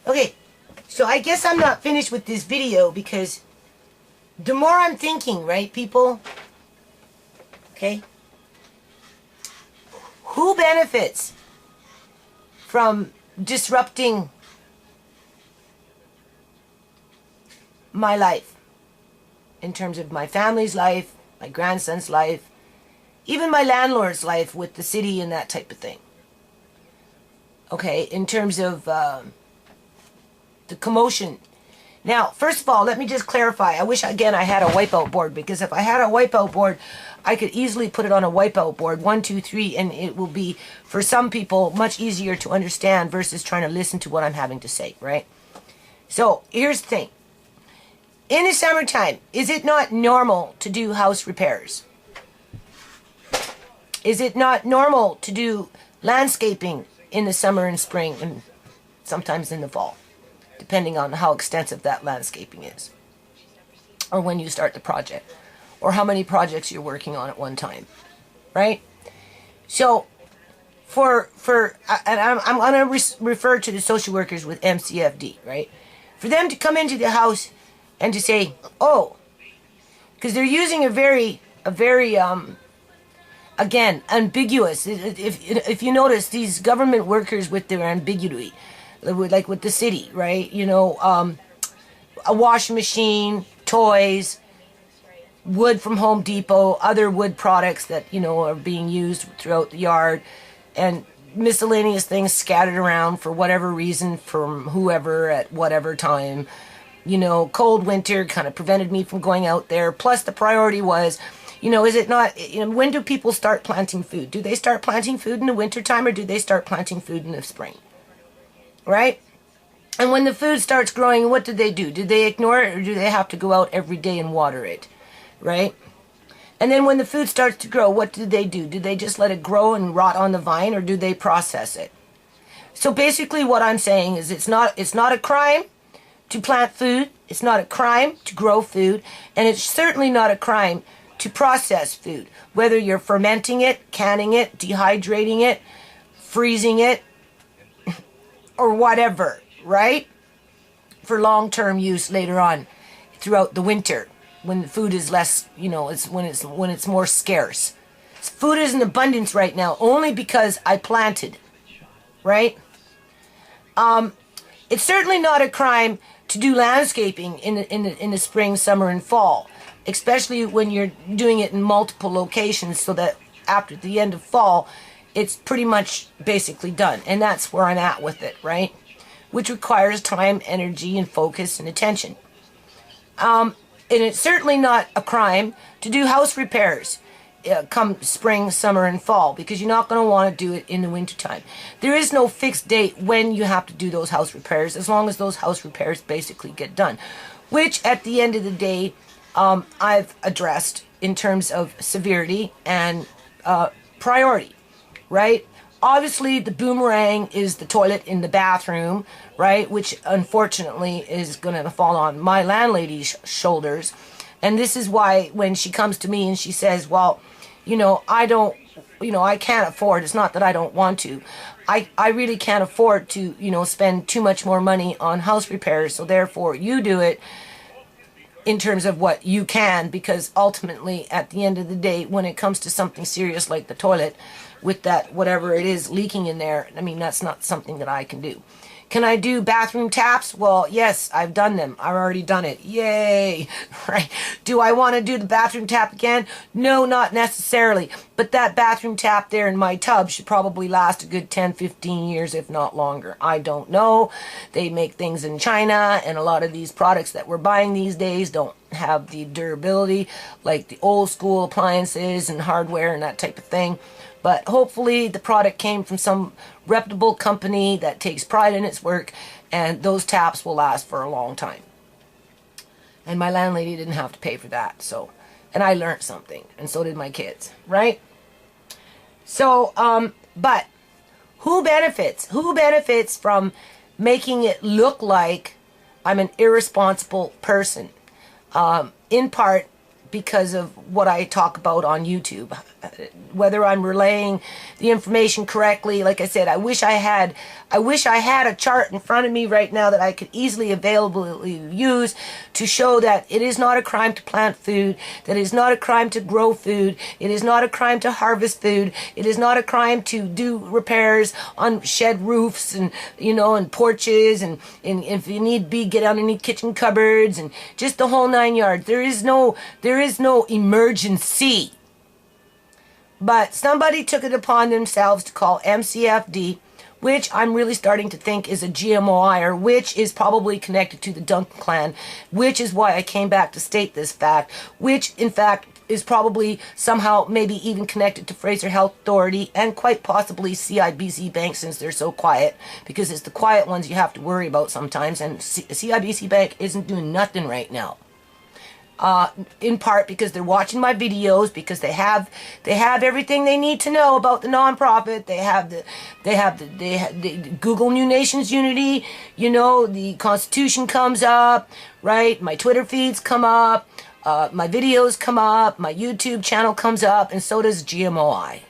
Okay, so I guess I'm not finished with this video because the more I'm thinking, right, people? Okay? Who benefits from disrupting my life? In terms of my family's life, my grandson's life, even my landlord's life with the city and that type of thing. Okay, in terms of the commotion. Now, first of all, let me just clarify. I wish, again, I had a wipeout board, because if I had a wipeout board, I could easily put it on a wipeout board, 1, 2, 3, and it will be, for some people, much easier to understand versus trying to listen to what I'm having to say, right? So, here's the thing. In the summertime, is it not normal to do house repairs? Is it not normal to do landscaping in the summer and spring and sometimes in the fall, depending on how extensive that landscaping is, or when you start the project, or how many projects you're working on at one time, right? So, and I'm going to refer to the social workers with MCFD, right? For them to come into the house and to say, oh, because they're using a very again, ambiguous. If you notice, these government workers with their ambiguity, like with the city, right? You know, a washing machine, toys, wood from Home Depot, other wood products that, you know, are being used throughout the yard, and miscellaneous things scattered around for whatever reason from whoever at whatever time. You know, cold winter kind of prevented me from going out there. Plus the priority was, you know, is it not, you know, when do people start planting food? Do they start planting food in the wintertime, or do they start planting food in the spring? Right? And when the food starts growing, what do? Do they ignore it, or do they have to go out every day and water it? Right? And then when the food starts to grow, what do? Do they just let it grow and rot on the vine, or do they process it? So basically what I'm saying is it's not a crime to plant food. It's not a crime to grow food. And it's certainly not a crime to process food. Whether you're fermenting it, canning it, dehydrating it, freezing it, or whatever, right? For long-term use later on throughout the winter, when the food is less, you know, when it's more scarce. Food is in abundance right now only because I planted, right? It's certainly not a crime to do landscaping in the spring, summer, and fall, especially when you're doing it in multiple locations, so that after the end of fall, it's pretty much basically done. And that's where I'm at with it, right? Which requires time, energy, and focus and attention. And it's certainly not a crime to do house repairs come spring, summer, and fall, because you're not going to want to do it in the wintertime. There is no fixed date when you have to do those house repairs, as long as those house repairs basically get done, which at the end of the day, I've addressed in terms of severity and priority, right? Obviously, the boomerang is the toilet in the bathroom, right? Which unfortunately is going to fall on my landlady's shoulders. And this is why when she comes to me and she says, well, you know, I can't afford, it's not that I don't want to. I really can't afford to, you know, spend too much more money on house repairs. So therefore you do it in terms of what you can, because ultimately at the end of the day, when it comes to something serious like the toilet, with that whatever it is leaking in there, I mean, that's not something that I can do. Can I do bathroom taps? Well, yes, I've done them. I've already done it. Yay! Right? Do I want to do the bathroom tap again? No, not necessarily. But that bathroom tap there in my tub should probably last a good 10, 15 years, if not longer. I don't know. They make things in China, and a lot of these products that we're buying these days don't have the durability like the old school appliances and hardware and that type of thing. But hopefully the product came from some reputable company that takes pride in its work, and those taps will last for a long time. And my landlady didn't have to pay for that. So, and I learned something, and so did my kids, right? So, but who benefits? Who benefits from making it look like I'm an irresponsible person? In part because of what I talk about on YouTube. Whether I'm relaying the information correctly, like I said, I wish I had a chart in front of me right now that I could easily availably use to show that it is not a crime to plant food, that it is not a crime to grow food, it is not a crime to harvest food, it is not a crime to do repairs on shed roofs and, you know, and porches, and if you need be, get underneath kitchen cupboards and just the whole 9 yards. There is no emergency. But somebody took it upon themselves to call MCFD, which I'm really starting to think is a GMOI, which is probably connected to the Duncan clan, which is why I came back to state this fact, which in fact is probably somehow maybe even connected to Fraser Health Authority and quite possibly CIBC Bank, since they're so quiet, because it's the quiet ones you have to worry about sometimes, and CIBC Bank isn't doing nothing right now. In part because they're watching my videos, because they have everything they need to know about the nonprofit. They have the Google New Nations Unity, you know, the Constitution comes up, right? My Twitter feeds come up, my videos come up, my YouTube channel comes up, and so does GMOI.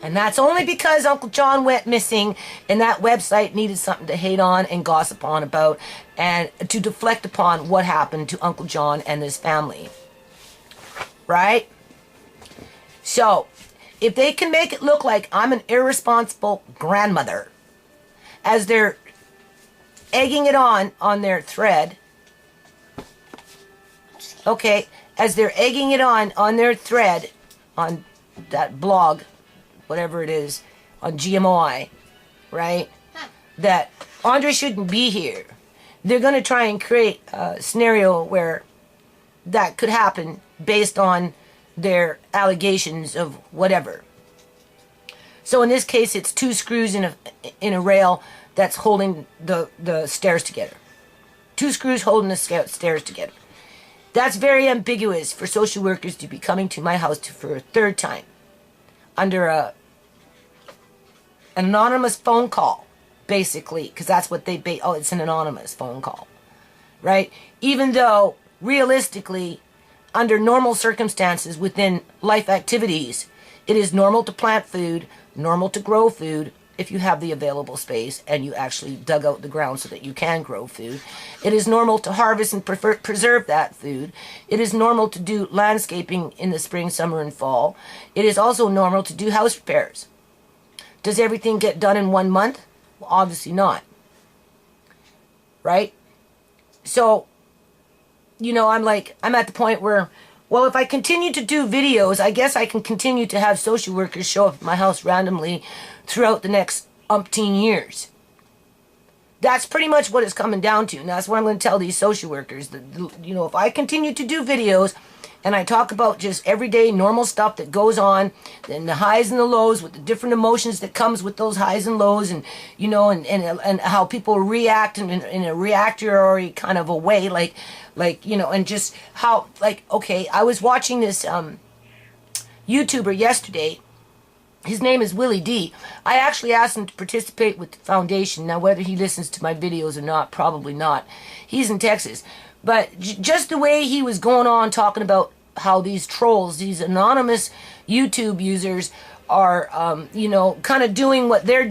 And that's only because Uncle John went missing and that website needed something to hate on and gossip on about and to deflect upon what happened to Uncle John and his family. Right? So, if they can make it look like I'm an irresponsible grandmother as they're egging it on their thread, okay, as they're egging it on their thread, on that blog, whatever it is, on GMOI, right? That Andre shouldn't be here. They're going to try and create a scenario where that could happen based on their allegations of whatever. So in this case, it's 2 screws in a rail that's holding the stairs together. 2 screws holding the stairs together. That's very ambiguous for social workers to be coming to my house for a 3rd time under an anonymous phone call, basically, because that's what it's an anonymous phone call, right? Even though, realistically, under normal circumstances within life activities, it is normal to plant food, normal to grow food, if you have the available space and you actually dug out the ground so that you can grow food. It is normal to harvest and preserve that food. It is normal to do landscaping in the spring, summer, and fall. It is also normal to do house repairs. Does everything get done in 1 month? Well, obviously not. Right? So, you know, I'm at the point where, well, if I continue to do videos, I guess I can continue to have social workers show up at my house randomly throughout the next umpteen years. That's pretty much what it's coming down to. And that's what I'm going to tell these social workers. That, you know, if I continue to do videos and I talk about just everyday normal stuff that goes on, and the highs and the lows with the different emotions that comes with those highs and lows, and, you know, and how people react in a reactory kind of a way, like, you know, and just how, like, okay, I was watching this YouTuber yesterday. His name is Willie D. I actually asked him to participate with the foundation. Now, whether he listens to my videos or not, probably not. He's in Texas. But just the way he was going on talking about how these trolls, these anonymous YouTube users are, you know, kind of doing what they're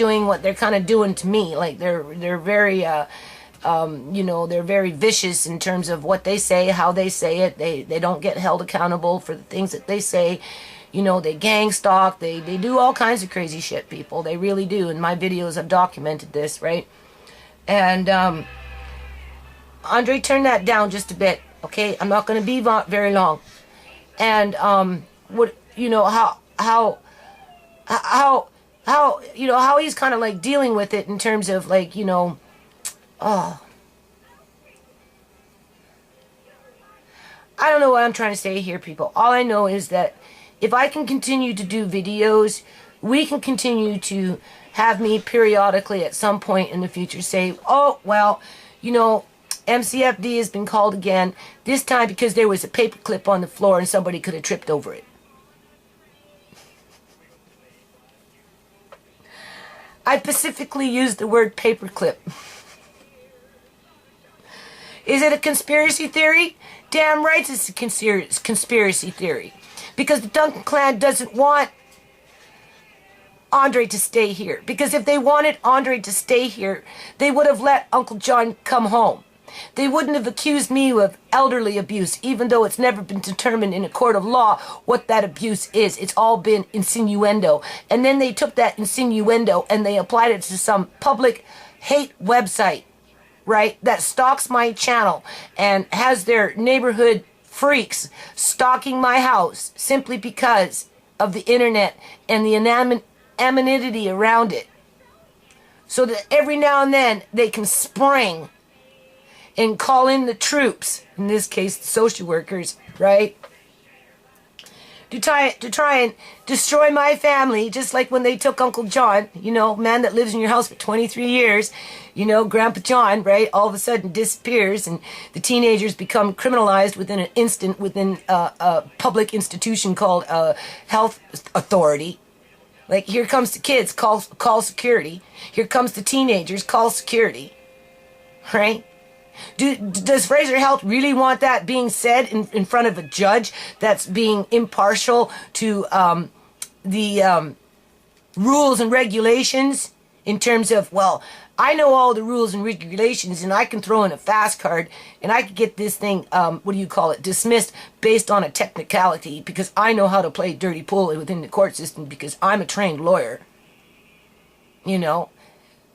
kind of doing to me. Like, they're very, you know, they're very vicious in terms of what they say, how they say it. They don't get held accountable for the things that they say. You know, they gang stalk, they do all kinds of crazy shit, people. They really do. In my videos, I've documented this, right? And, Andre, turn that down just a bit, okay? I'm not going to be very long. And, what, you know, how, you know, how he's kind of like dealing with it in terms of, like, you know, oh. I don't know what I'm trying to say here, people. All I know is that if I can continue to do videos, we can continue to have me periodically at some point in the future say, oh, well, you know, MCFD has been called again, this time because there was a paperclip on the floor and somebody could have tripped over it. I specifically used the word paperclip. Is it a conspiracy theory? Damn right it's a conspiracy theory. Because the Duncan clan doesn't want Andre to stay here. Because if they wanted Andre to stay here, they would have let Uncle John come home. They wouldn't have accused me of elderly abuse, even though it's never been determined in a court of law what that abuse is. It's all been insinuendo. And then they took that insinuendo and they applied it to some public hate website, right, that stalks my channel and has their neighborhood freaks stalking my house simply because of the internet and the anonymity around it. So that every now and then they can spring and call in the troops, in this case the social workers, right? To try and destroy my family, just like when they took Uncle John, you know, man that lives in your house for 23 years, you know, Grandpa John, right, all of a sudden disappears and the teenagers become criminalized within an instant within a public institution called Health Authority. Like, here comes the kids, call security. Here comes the teenagers, call security, right? Does Fraser Health really want that being said in front of a judge that's being impartial to the rules and regulations in terms of, well, I know all the rules and regulations and I can throw in a fast card and I can get this thing, dismissed based on a technicality because I know how to play dirty pool within the court system because I'm a trained lawyer, you know?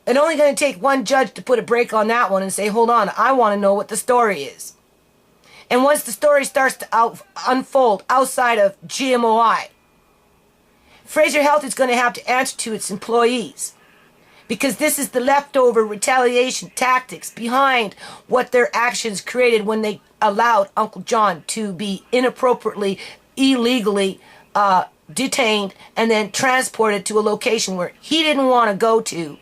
It's only going to take one judge to put a break on that one and say, hold on, I want to know what the story is. And once the story starts to unfold outside of GMOI, Fraser Health is going to have to answer to its employees. Because this is the leftover retaliation tactics behind what their actions created when they allowed Uncle John to be inappropriately, illegally detained and then transported to a location where he didn't want to go to.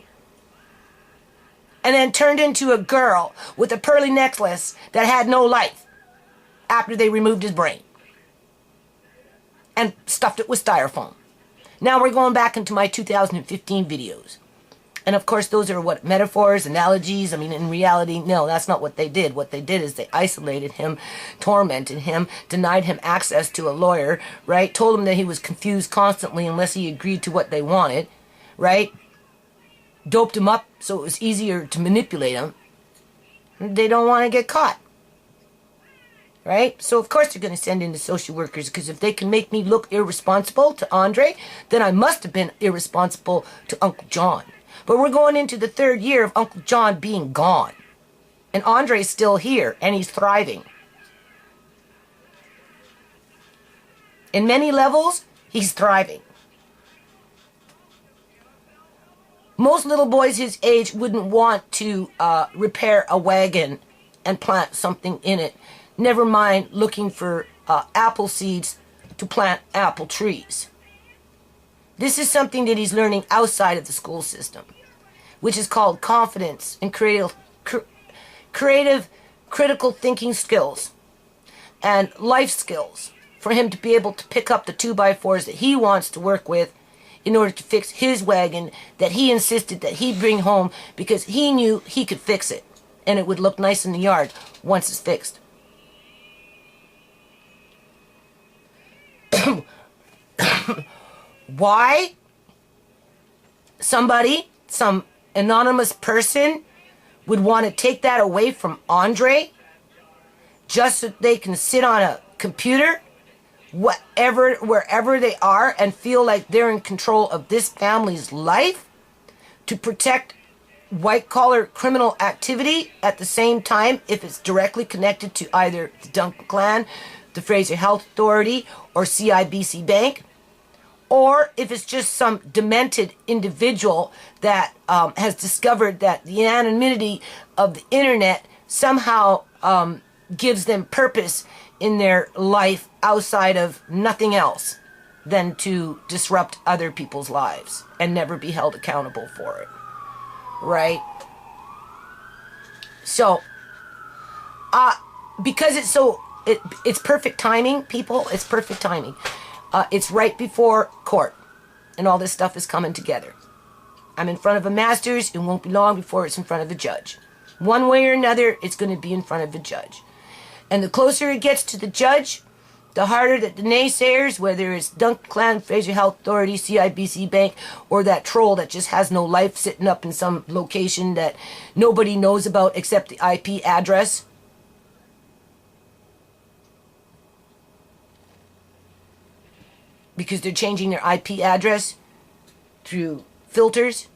And then turned into a girl with a pearly necklace that had no life after they removed his brain and stuffed it with styrofoam. Now we're going back into my 2015 videos. And of course those are what, metaphors, analogies. I mean, in reality, no, that's not what they did. What they did is they isolated him, tormented him, denied him access to a lawyer, right? Told him that he was confused constantly unless he agreed to what they wanted, right? Doped him up so it was easier to manipulate him. They don't want to get caught. Right? So of course they're going to send in the social workers because if they can make me look irresponsible to Andre, then I must have been irresponsible to Uncle John. But we're going into the third year of Uncle John being gone. And Andre's still here and he's thriving. In many levels, he's thriving. Most little boys his age wouldn't want to repair a wagon and plant something in it. Never mind looking for apple seeds to plant apple trees. This is something that he's learning outside of the school system, which is called confidence and creative critical thinking skills and life skills for him to be able to pick up the 2x4s that he wants to work with in order to fix his wagon that he insisted that he bring home because he knew he could fix it and it would look nice in the yard once it's fixed. Why some anonymous person would want to take that away from Andre just so they can sit on a computer wherever they are and feel like they're in control of this family's life to protect white-collar criminal activity at the same time if it's directly connected to either the Duncan clan, the Fraser Health Authority, or CIBC Bank, or if it's just some demented individual that has discovered that the anonymity of the internet somehow gives them purpose in their life outside of nothing else than to disrupt other people's lives and never be held accountable for it. Right? So, because it's perfect timing, people. It's perfect timing. It's right before court, and all this stuff is coming together. I'm in front of a master's. It won't be long before it's in front of a judge. One way or another, it's going to be in front of the judge. And the closer it gets to the judge, the harder that the naysayers, whether it's Duncan Clan, Fraser Health Authority, CIBC Bank, or that troll that just has no life sitting up in some location that nobody knows about except the IP address. Because they're changing their IP address through filters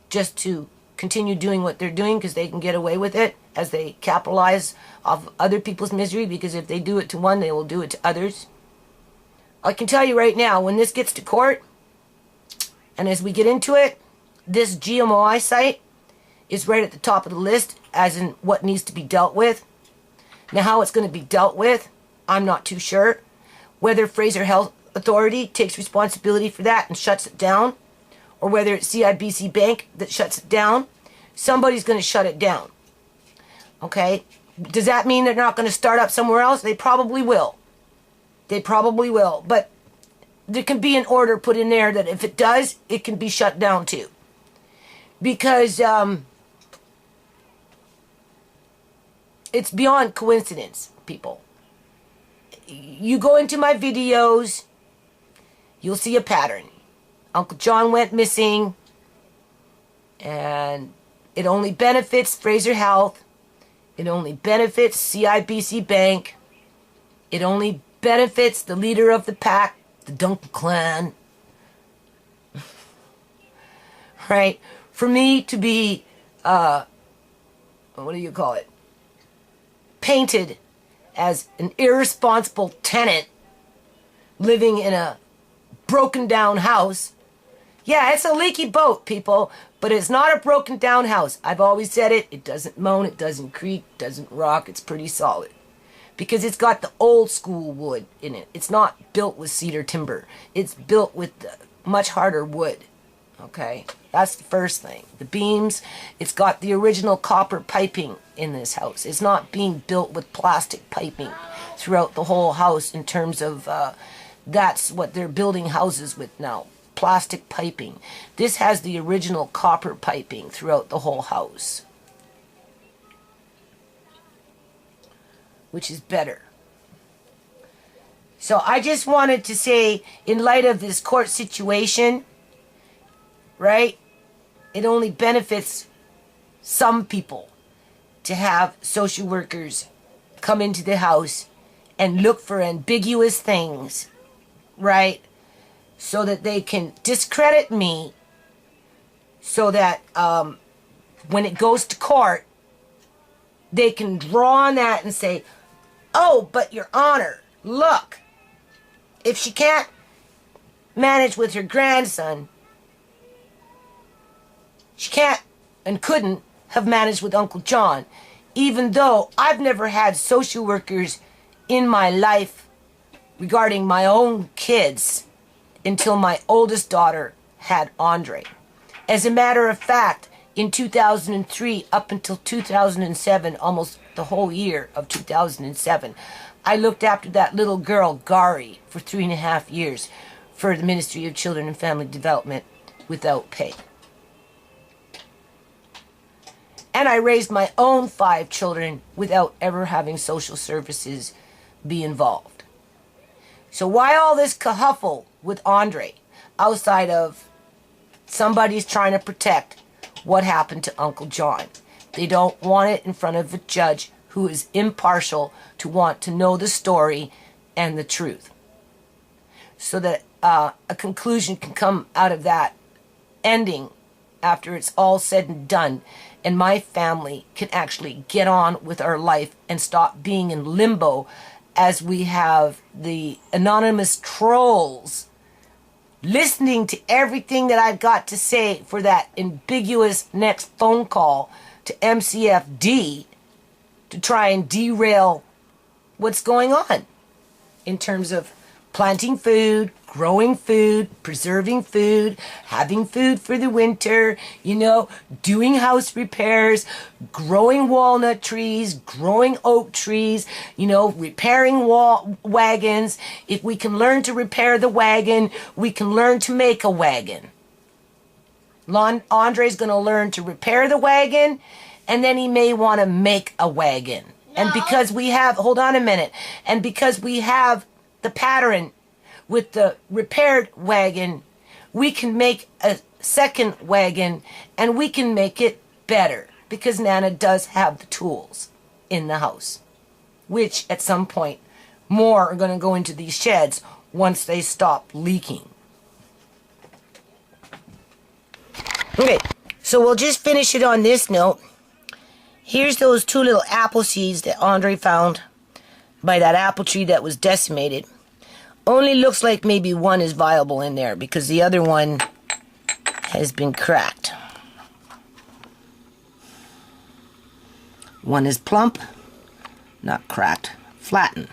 just to continue doing what they're doing because they can get away with it as they capitalize off other people's misery, because if they do it to one, they will do it to others. I can tell you right now, when this gets to court, and as we get into it, this GMOI site is right at the top of the list as in what needs to be dealt with. Now, how it's going to be dealt with, I'm not too sure. Whether Fraser Health Authority takes responsibility for that and shuts it down, or whether it's CIBC Bank that shuts it down, somebody's going to shut it down. Okay? Does that mean they're not going to start up somewhere else? They probably will. They probably will. But there can be an order put in there that if it does, it can be shut down too. Because it's beyond coincidence, people. You go into my videos, you'll see a pattern. Uncle John went missing, and it only benefits Fraser Health. It only benefits CIBC Bank. It only benefits the leader of the pack, the Duncan Clan. Right? For me to be, what do you call it? Painted as an irresponsible tenant living in a broken down house. Yeah, it's a leaky boat, people, but it's not a broken down house. I've always said it. It doesn't moan, it doesn't creak, doesn't rock. It's pretty solid because it's got the old school wood in it. It's not built with cedar timber. It's built with the much harder wood. Okay, that's the first thing. The beams, it's got the original copper piping in this house. It's not being built with plastic piping throughout the whole house in terms of, that's what they're building houses with now. Plastic piping. This has the original copper piping throughout the whole house, which is better. So I just wanted to say, in light of this court situation, right, it only benefits some people to have social workers come into the house and look for ambiguous things, right, so that they can discredit me, so that when it goes to court, they can draw on that and say, oh, but Your Honor, look, if she can't manage with her grandson, she can't and couldn't have managed with Uncle John, even though I've never had social workers in my life regarding my own kids until my oldest daughter had Andre. As a matter of fact, in 2003 up until 2007, almost the whole year of 2007, I looked after that little girl, Gari, for 3.5 years for the Ministry of Children and Family Development without pay. And I raised my own 5 children without ever having social services be involved. So why all this kerfuffle with Andre outside of somebody's trying to protect what happened to Uncle John? They don't want it in front of a judge who is impartial to want to know the story and the truth, so that a conclusion can come out of that ending after it's all said and done, and my family can actually get on with our life and stop being in limbo as we have the anonymous trolls listening to everything that I've got to say for that ambiguous next phone call to MCFD to try and derail what's going on in terms of planting food, growing food, preserving food, having food for the winter, doing house repairs, growing walnut trees, growing oak trees, repairing wagons. If we can learn to repair the wagon, we can learn to make a wagon. Andre's going to learn to repair the wagon, and then he may want to make a wagon. No. And because we have, hold on a minute, and because we have the pattern with the repaired wagon, we can make a second wagon, and we can make it better, because Nana does have the tools in the house, which at some point more are going to go into these sheds once they stop leaking. Okay, so we'll just finish it on this note. Here's those 2 little apple seeds that Andre found by that apple tree that was decimated. Only looks like maybe one is viable in there because the other one has been cracked. One is plump, not cracked, flattened.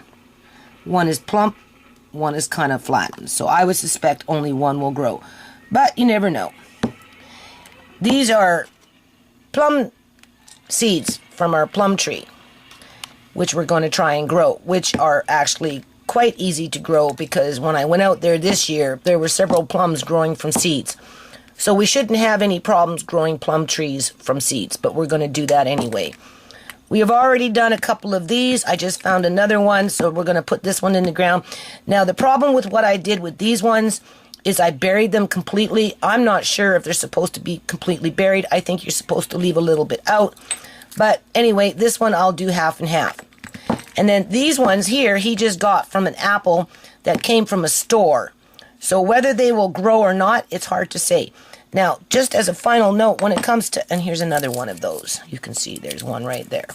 One is plump, one is kind of flattened. So I would suspect only one will grow. But you never know. These are plum seeds from our plum tree, which we're going to try and grow, which are actually quite easy to grow because when I went out there this year, there were several plums growing from seeds. So we shouldn't have any problems growing plum trees from seeds, but we're going to do that anyway. We have already done a couple of these. I just found another one, so we're going to put this one in the ground. Now, the problem with what I did with these ones is I buried them completely. I'm not sure if they're supposed to be completely buried. I think you're supposed to leave a little bit out. But anyway, this one I'll do half and half. And then these ones here, he just got from an apple that came from a store. So whether they will grow or not, it's hard to say. Now, just as a final note, when it comes to, and here's another one of those. You can see there's one right there.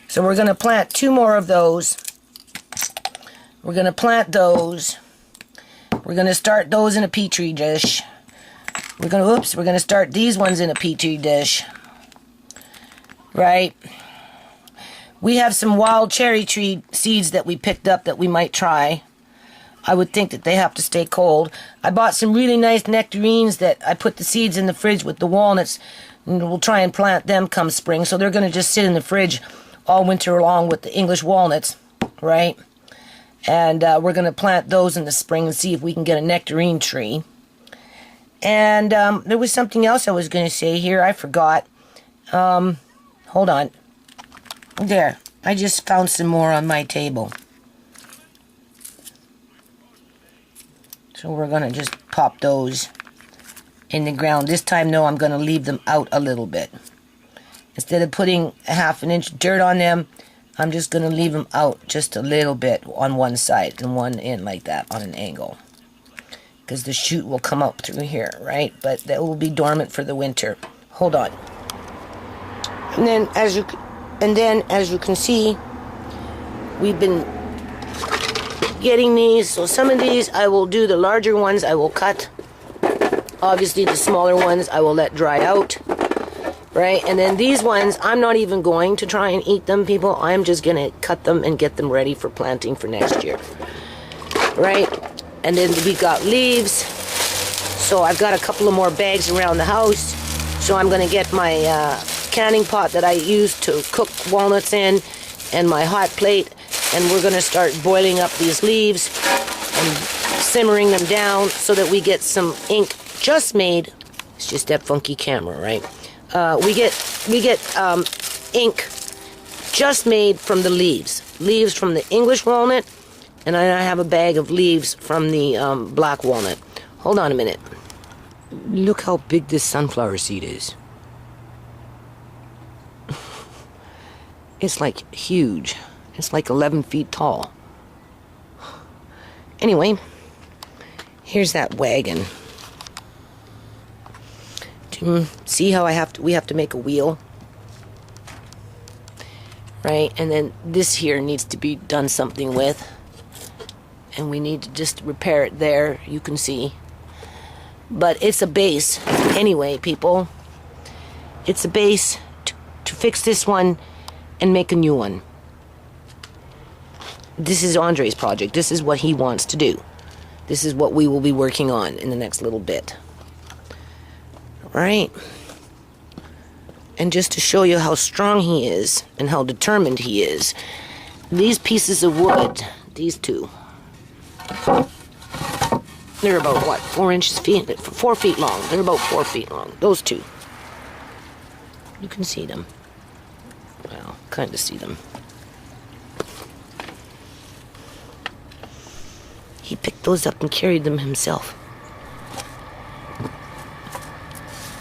So we're going to plant 2 more of those. We're going to plant those. We're going to start those in a petri dish. We're going to start these ones in a petri dish. Right? We have some wild cherry tree seeds that we picked up that we might try. I would think that they have to stay cold. I bought some really nice nectarines that I put the seeds in the fridge with the walnuts. And we'll try and plant them come spring. So they're going to just sit in the fridge all winter along with the English walnuts. Right? And we're going to plant those in the spring and see if we can get a nectarine tree. And there was something else I was going to say here. I forgot. Hold on. There. I just found some more on my table. So we're going to just pop those in the ground. This time, no, I'm going to leave them out a little bit. Instead of putting a ½ inch dirt on them, I'm just going to leave them out just a little bit on one side and one in like that on an angle. Because the shoot will come up through here, right? But that will be dormant for the winter. Hold on. And then as you can see, we've been getting these. So some of these I will do, the larger ones I will cut. Obviously the smaller ones I will let dry out. Right? And then these ones, I'm not even going to try and eat them, people. I'm just going to cut them and get them ready for planting for next year. Right? And then we got leaves. So I've got a couple of more bags around the house. So I'm going to get my canning pot that I use to cook walnuts in and my hot plate. And we're going to start boiling up these leaves and simmering them down so that we get some ink just made. It's just that funky camera, right? We get ink just made from the leaves. Leaves from the English walnut, and I have a bag of leaves from the black walnut. Hold on a minute. Look how big this sunflower seed is. It's like huge. It's like 11 feet tall. Anyway, here's that wagon. See how we have to make a wheel, right? And then this here needs to be done something with, and we need to just repair it there. You can see, but it's a base anyway, people. It's a base to fix this one and make a new one. This is Andre's project. This is what he wants to do. This is what we will be working on in the next little bit. Right? And just to show you how strong he is and how determined he is, these pieces of wood, these two, they're about what, 4 feet long. They're about 4 feet long. Those two. You can see them. kind of see them. He picked those up and carried them himself.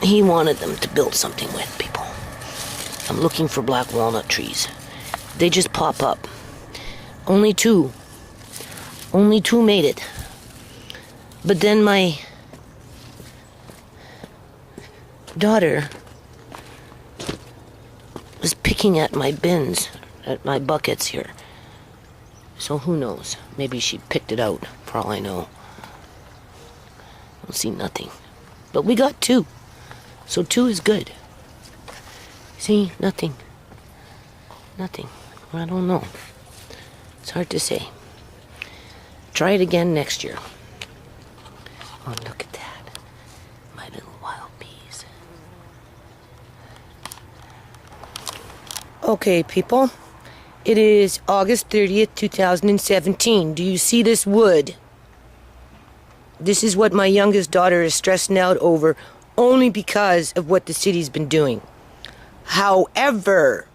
He wanted them to build something with, people. I'm looking for black walnut trees. They just pop up. Only two. Only two made it. But then my daughter was picking at my bins, at my buckets here. So who knows? Maybe she picked it out, for all I know. Don't see nothing. But we got two. So two is good. See, nothing. Nothing. I don't know. It's hard to say. Try it again next year. Oh, look at that. My little wild peas. Okay, people. It is August 30th, 2017. Do you see this wood? This is what my youngest daughter is stressing out over, only because of what the city's been doing. However,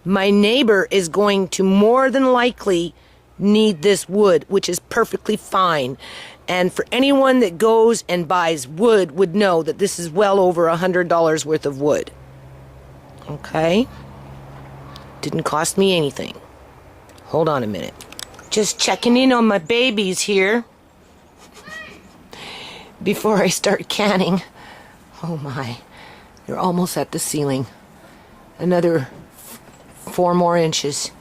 my neighbor is going to more than likely need this wood, which is perfectly fine. And for anyone that goes and buys wood would know that this is well over $100 worth of wood. Okay? Didn't cost me anything. Hold on a minute. Just checking in on my babies here before I start canning. Oh my, they're almost at the ceiling. Another 4 more inches.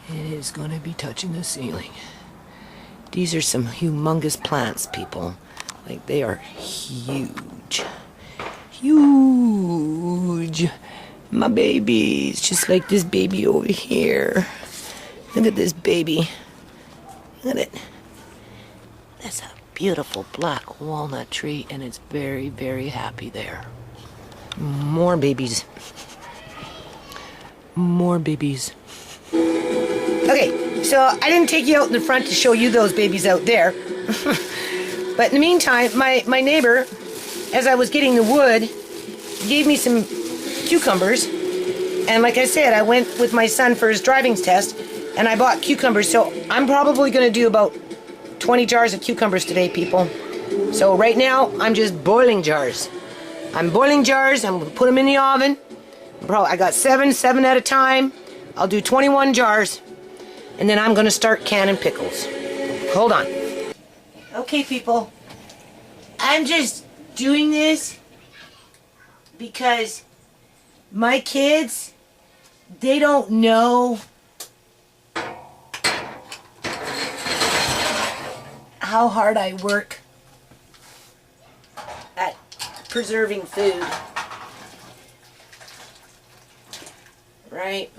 It is going to be touching the ceiling. These are some humongous plants, people. Like, they are huge. Huge. My babies, just like this baby over here. Look at this baby. Look at it. That's a beautiful black walnut tree, and it's very, very happy there. More babies. More babies. Okay, so I didn't take you out in the front to show you those babies out there. But in the meantime, my neighbor, as I was getting the wood, gave me some cucumbers. And like I said, I went with my son for his driving test, and I bought cucumbers. So I'm probably going to do about 20 jars of cucumbers today, people. So right now, I'm just boiling jars. I'm boiling jars. I'm going to put them in the oven. I got 7 at a time. I'll do 21 jars. And then I'm going to start canning pickles. Hold on. Okay, people. I'm just doing this because my kids, they don't know how hard I work at preserving food. Right?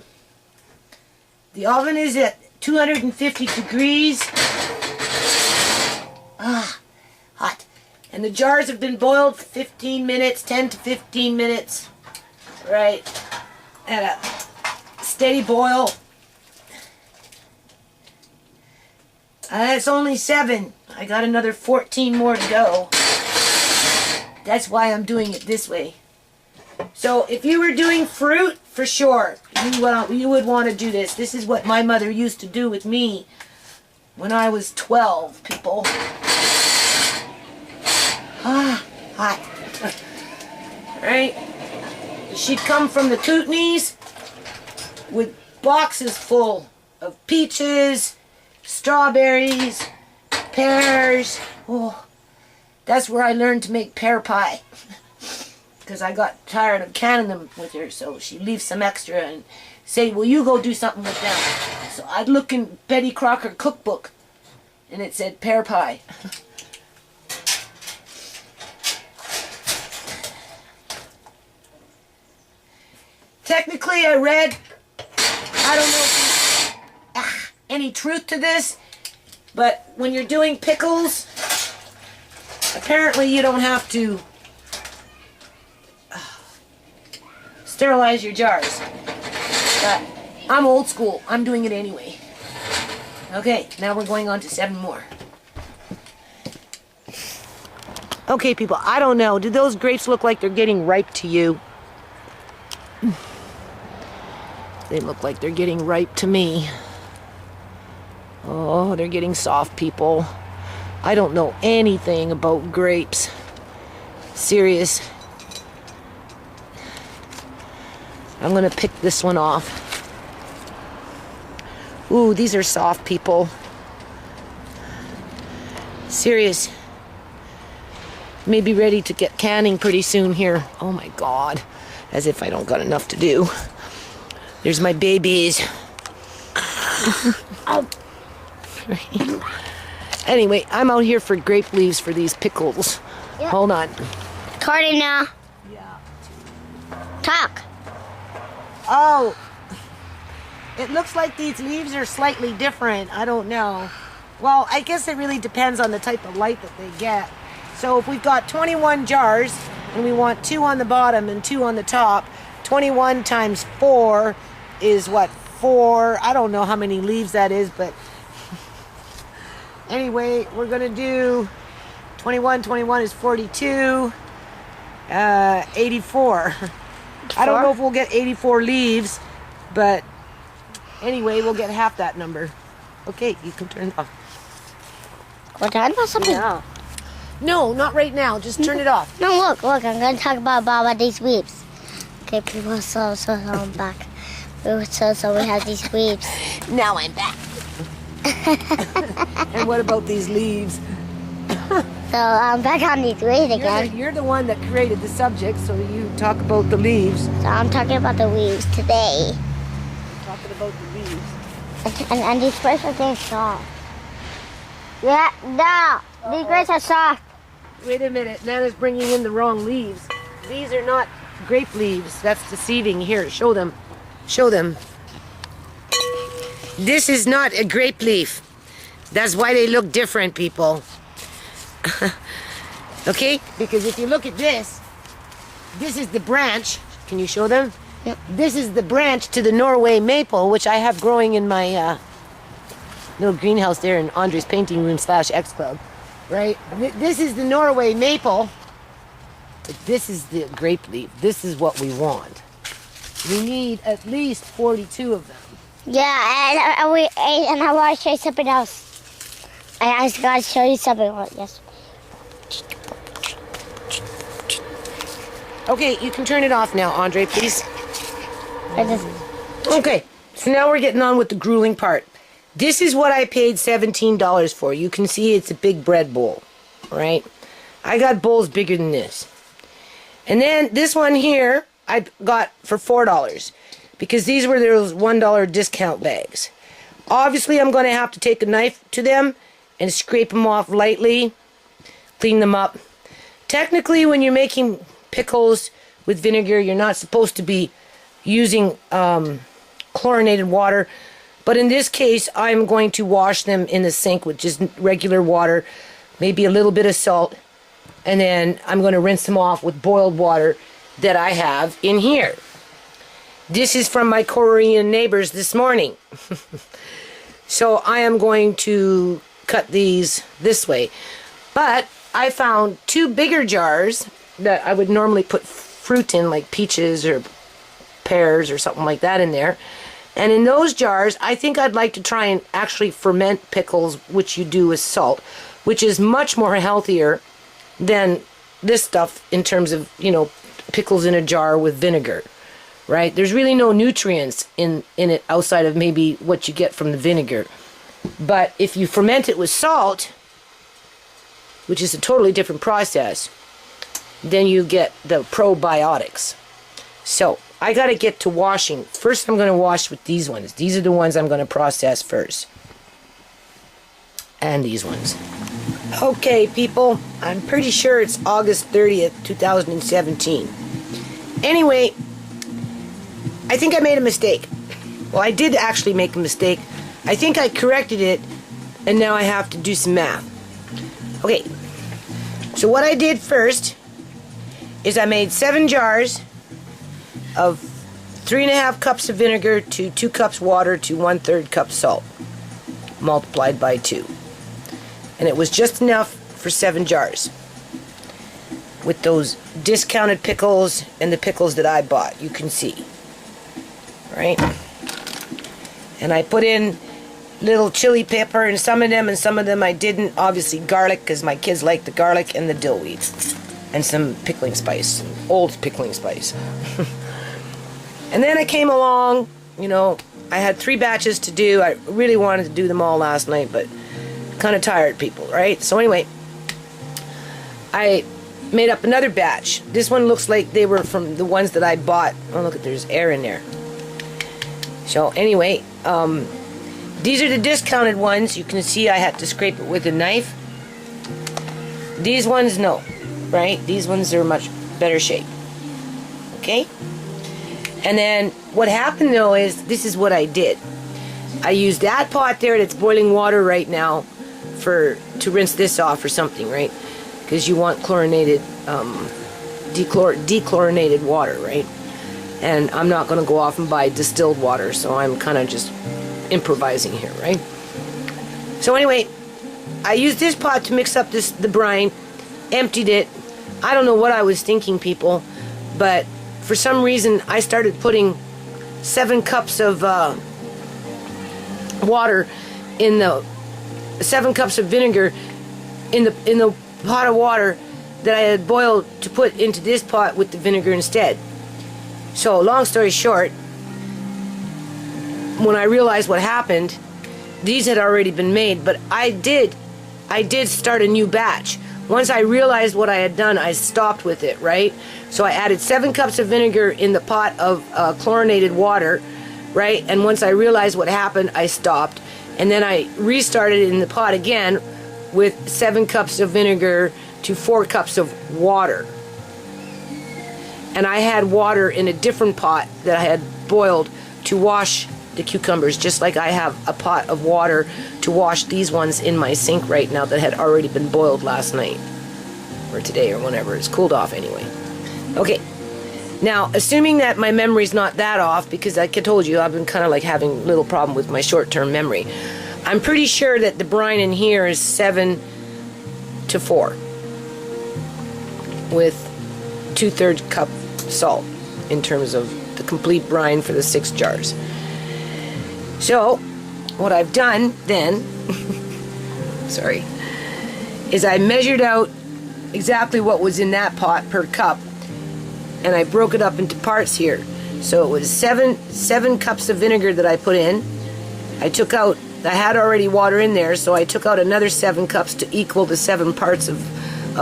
The oven is at 250 degrees. Ah, hot. And the jars have been boiled for 15 minutes, 10 to 15 minutes. Right? At a steady boil. That's only 7. I got another 14 more to go. That's why I'm doing it this way. So if you were doing fruit, for sure, you would want to do this. This is what my mother used to do with me when I was 12, people. Ah, hot. Right? She'd come from the Kootenays with boxes full of peaches, strawberries, pears. Oh, that's where I learned to make pear pie. Because I got tired of canning them with her, so she'd leave some extra and say, well, you go do something with them. So I'd look in Betty Crocker cookbook, and it said pear pie. Technically, I read, I don't know if there's any truth to this, but when you're doing pickles, apparently you don't have to sterilize your jars. But I'm old school. I'm doing it anyway. Okay, now we're going on to 7 more. Okay, people, I don't know. Do those grapes look like they're getting ripe to you? They look like they're getting ripe to me. Oh, they're getting soft, people. I don't know anything about grapes. Serious. I'm gonna pick this one off. Ooh, these are soft, people. Serious. May be ready to get canning pretty soon here. Oh my God. As if I don't got enough to do. There's my babies. Oh. Anyway, I'm out here for grape leaves for these pickles. Yep. Hold on. Recording now. Yeah. Talk. Oh. It looks like these leaves are slightly different. I don't know. Well, I guess it really depends on the type of light that they get. So if we've got 21 jars and we want 2 on the bottom and 2 on the top, 21 times 4 is what? 4. I don't know how many leaves that is, but anyway, we're going to do 21 is 42, 84. I don't know if we'll get 84 leaves, but anyway, we'll get half that number. Okay, you can turn it off. We're talking about something? Yeah. No, not right now. Just turn it off. No, look. I'm going to talk about these weeps. Okay, people, so I'm back. So we have these weeps. Now I'm back. And what about these leaves? So I'm back on these weeps again. You're the one that created the subject, so you talk about the leaves. So I'm talking about the weeps today. Talking about the leaves. And these grapes are getting soft. Yeah, no, these grapes are soft. Wait a minute, Nana's bringing in the wrong leaves. These are not grape leaves. That's deceiving. Here, show them. Show them. This is not a grape leaf. That's why they look different, people. Okay? Because if you look at this, this is the branch. Can you show them? Yep. This is the branch to the Norway maple, which I have growing in my little greenhouse there in Andre's painting room / X Club. Right? This is the Norway maple. But this is the grape leaf. This is what we want. We need at least 42 of them. Yeah, and I want to show you something else. I just got to show you something else. Yes. Okay, you can turn it off now, Andre, please. Okay, so now we're getting on with the grueling part. This is what I paid $17 for. You can see it's a big bread bowl, right? I got bowls bigger than this. And then this one here, I got for $4 because these were those $1 discount bags. Obviously, I'm going to have to take a knife to them and scrape them off lightly, clean them up. Technically, when you're making pickles with vinegar, you're not supposed to be using chlorinated water. But in this case, I'm going to wash them in the sink with just regular water, maybe a little bit of salt, and then I'm going to rinse them off with boiled water that I have in here. This is from my Korean neighbors this morning. So I am going to cut these this way. But I found 2 bigger jars that I would normally put fruit in, like peaches or pears or something like that in there. And in those jars, I think I'd like to try and actually ferment pickles, which you do with salt, which is much more healthier than this stuff in terms of, you know, pickles in a jar with vinegar, right? There's really no nutrients in it outside of maybe what you get from the vinegar. But if you ferment it with salt, which is a totally different process, then you get the probiotics. So I got to get to washing. First, I'm going to wash with these ones. These are the ones I'm going to process first. And these ones. Okay, people. I'm pretty sure it's August 30th, 2017. Anyway, I think I made a mistake. Well, I did actually make a mistake. I think I corrected it, and now I have to do some math. Okay. So what I did first is I made 7 jars of 3.5 cups of vinegar to 2 cups water to 1/3 cup salt, multiplied by 2. And it was just enough for 7 jars. With those discounted pickles and the pickles that I bought, you can see. Right? And I put in little chili pepper in some of them I didn't. Obviously garlic, because my kids like the garlic, and the dill weeds. And some pickling spice, old pickling spice. And then I came along, you know, I had 3 batches to do. I really wanted to do them all last night, but kind of tired people, right? So anyway, I made up another batch. This one looks like they were from the ones that I bought. Oh, look, there's air in there. So anyway, these are the discounted ones. You can see I had to scrape it with a knife. These ones, no, right? These ones are much better shape. Okay? And then what happened though is, this is what I did. I used that pot there that's boiling water right now to rinse this off or something, right? Because you want chlorinated, dechlorinated water, right? And I'm not going to go off and buy distilled water, so I'm kind of just improvising here, right? So anyway, I used this pot to mix up the brine, emptied it. I don't know what I was thinking, people, but for some reason I started putting 7 cups of water in the 7 cups of vinegar in the pot of water that I had boiled to put into this pot with the vinegar instead. So long story short, when I realized what happened, these had already been made, but I did start a new batch. Once I realized what I had done, I stopped with it, right? So I added 7 cups of vinegar in the pot of chlorinated water, right? And once I realized what happened, I stopped. And then I restarted in the pot again with 7 cups of vinegar to 4 cups of water. And I had water in a different pot that I had boiled to wash the cucumbers, just like I have a pot of water to wash these ones in my sink right now that had already been boiled last night or today or whenever. It's cooled off anyway. Okay, now assuming that my memory's not that off, because like I told you, I've been kind of like having a little problem with my short-term memory. I'm pretty sure that the brine in here is 7 to 4 with 2/3 cup salt in terms of the complete brine for the 6 jars. So what I've done then sorry, is I measured out exactly what was in that pot per cup, and I broke it up into parts here. So it was 7 cups of vinegar that I put in. I had already water in there, so I took out another 7 cups to equal the 7 parts of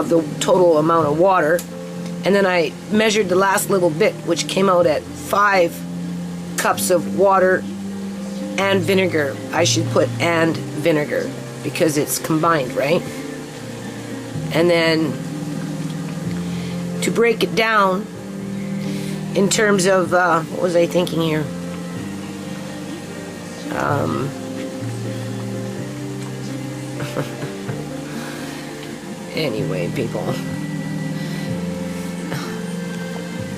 the total amount of water. And then I measured the last little bit, which came out at 5 cups of water and vinegar. I should put and vinegar because it's combined, right? And then to break it down in terms of, what was I thinking here? Anyway, people,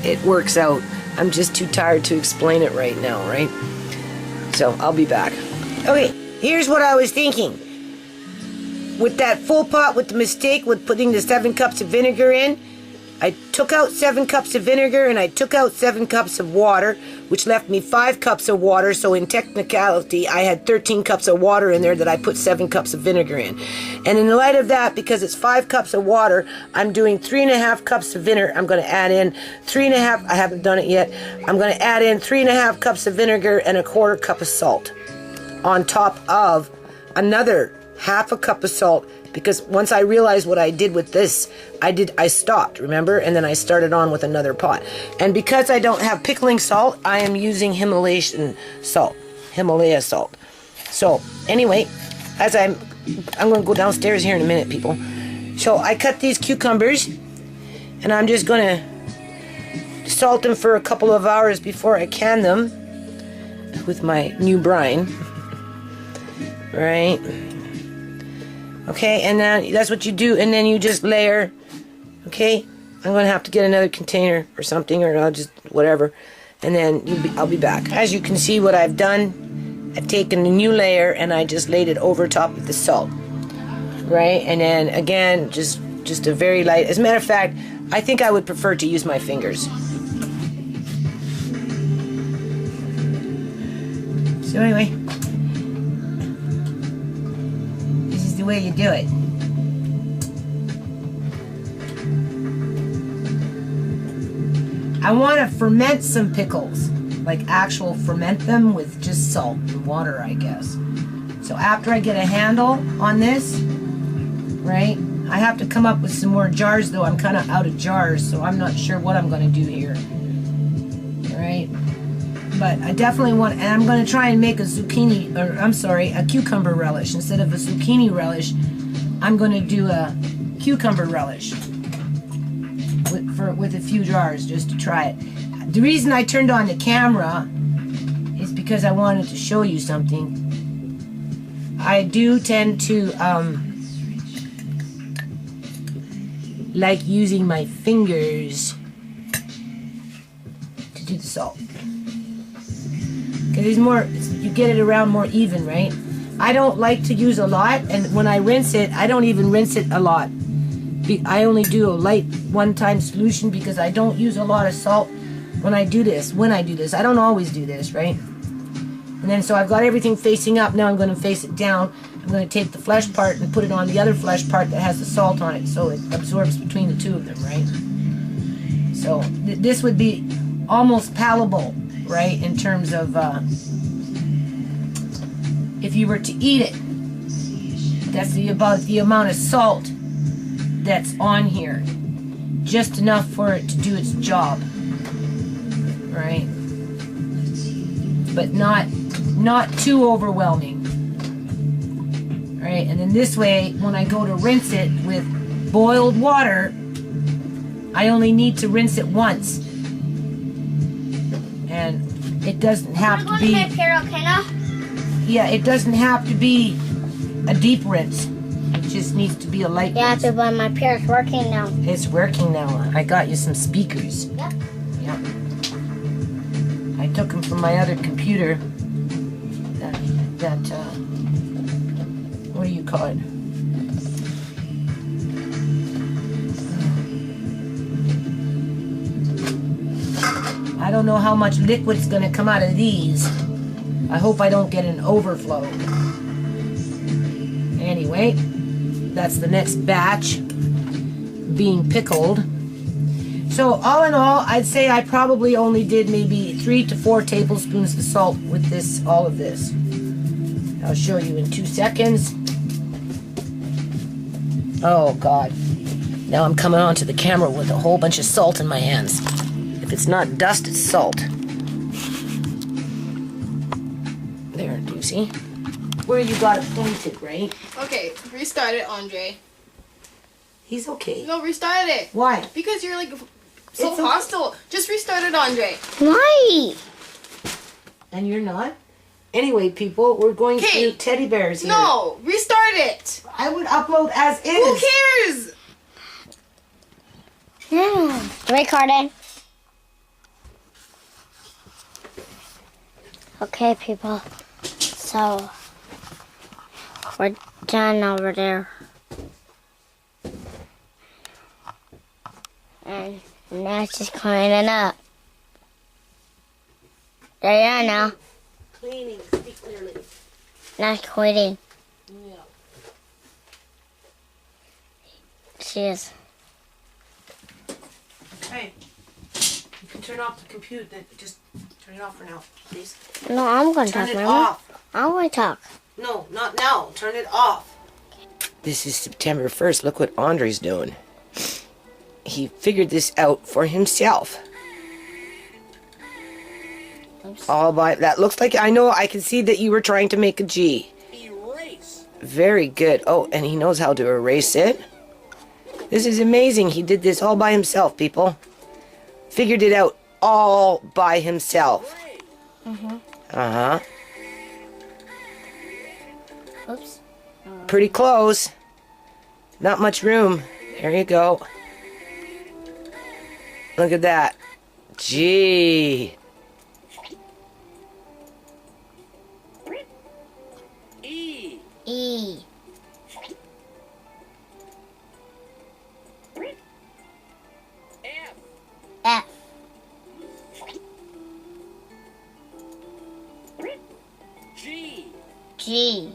it works out. I'm just too tired to explain it right now, right? So I'll be back. Okay, here's what I was thinking. With that full pot, with the mistake with putting the 7 cups of vinegar in, I took out 7 cups of vinegar and I took out 7 cups of water, which left me 5 cups of water. So in technicality, I had 13 cups of water in there that I put 7 cups of vinegar in. And in the light of that, because it's 5 cups of water, I'm doing 3.5 cups of vinegar. I'm going to add in 3.5, I haven't done it yet. I'm going to add in 3.5 cups of vinegar and 1/4 cup of salt on top of another 1/2 cup of salt, because once I realized what I did with this, I stopped, remember? And then I started on with another pot. And because I don't have pickling salt, I am using Himalaya salt. So anyway, as I'm going to go downstairs here in a minute, people. So I cut these cucumbers, and I'm just going to salt them for a couple of hours before I can them with my new brine. Right? Okay, and then that's what you do, and then you just layer. Okay, I'm gonna have to get another container or something, or I'll just whatever, and then I'll be back. As you can see, what I've done, I've taken a new layer and I just laid it over top of the salt, right? And then again, just a very light. As a matter of fact, I think I would prefer to use my fingers. So anyway. the way you do it. I want to ferment some pickles, like actual ferment them with just salt and water, I guess. So after I get a handle on this, right, I have to come up with some more jars, though. I'm kind of out of jars, so I'm not sure what I'm going to do here. All right, but I definitely want, and I'm going to try and make a zucchini, or I'm sorry, a cucumber relish. Instead of a zucchini relish, I'm going to do a cucumber relish with a few jars just to try it. The reason I turned on the camera is because I wanted to show you something. I do tend to like using my fingers to do the salt. Because there's more, you get it around more even, right? I don't like to use a lot, and when I rinse it, I don't even rinse it a lot. I only do a light one-time solution because I don't use a lot of salt when I do this. I don't always do this, right? And then so I've got everything facing up. Now I'm going to face it down. I'm going to take the flesh part and put it on the other flesh part that has the salt on it, so it absorbs between the two of them, right? So this would be almost palatable, right, in terms of if you were to eat it. That's about the amount of salt that's on here, just enough for it to do its job, right? But not too overwhelming, right? And then this way, when I go to rinse it with boiled water, I only need to rinse it once, and it doesn't have to be. Yeah, it doesn't have to be a deep rinse. It just needs to be a light rinse. Yeah, but my pair's working now. It's working now. I got you some speakers. Yep. Yep. I took them from my other computer. What do you call it? I don't know how much liquid's gonna come out of these. I hope I don't get an overflow. Anyway, that's the next batch being pickled. So all in all, I'd say I probably only did maybe 3 to 4 tablespoons of salt with this, all of this. I'll show you in 2 seconds. Oh God. Now I'm coming onto the camera with a whole bunch of salt in my hands. If it's not dust, it's salt. There, do you see? Where you got it pointed, right? Okay, restart it, Andre. He's okay. No, restart it. Why? Because you're like so It's okay. hostile. Just restart it, Andre. Why? And you're not? Anyway, people, we're going to Okay. do teddy bears here. No, restart it. I would upload as is. Who cares? Recording. Okay, people. So, we're done over there. And now it's just cleaning up. There you are now. Cleaning, speak clearly. Not quitting. Yeah. She is. Okay. You can turn off the computer. Just turn it off for now, please. No, I'm going to Turn talk, it Mama. off. I'm going to talk. No, not now. Turn it off. This is September 1st. Look what Andre's doing. He figured this out for himself. All by that looks like, I know, I can see that you were trying to make a G. Erase. Very good. Oh, and he knows how to erase it. This is amazing. He did this all by himself, people. Figured it out all by himself. Uh-huh. Oops. Pretty close. Not much room. There you go. Look at that. Gee. E. E. F. F. G. G.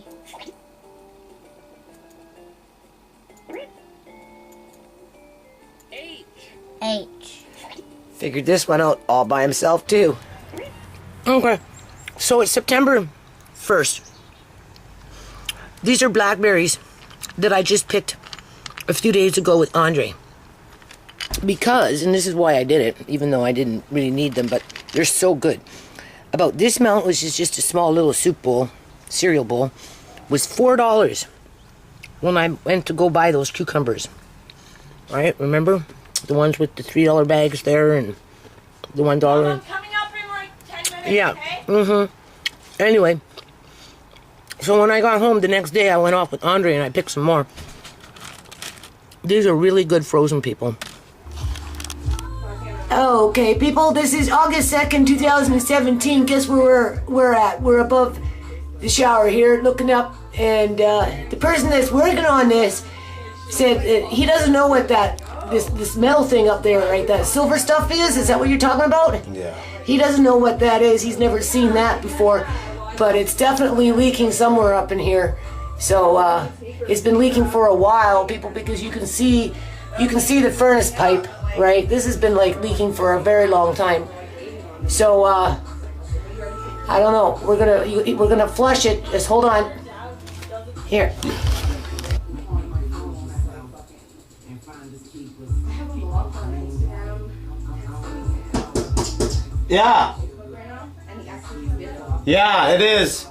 Figured this one out all by himself too. Okay, so it's September 1st. These are blackberries that I just picked a few days ago with Andre. Because, and this is why I did it, even though I didn't really need them, but they're so good. About this amount, which is just a small little soup bowl, cereal bowl, was $4 when I went to go buy those cucumbers. Right, remember? The ones with the $3 bags there and the $1. I'm coming up in like 10 minutes, Yeah. okay? Anyway, so when I got home the next day, I went off with Andre and I picked some more. These are really good frozen, people. Okay, people, this is August 2nd, 2017. Guess where we're at? We're above the shower here, looking up, and the person that's working on this said that he doesn't know what this metal thing up there, right, that silver stuff is. Is that what you're talking about? Yeah. He doesn't know what that is. He's never seen that before, but it's definitely leaking somewhere up in here. So it's been leaking for a while, people, because you can see the furnace pipe, right? This has been like leaking for a very long time. So I don't know. We're gonna flush it. Just hold on. Here. Yeah. Yeah, it is.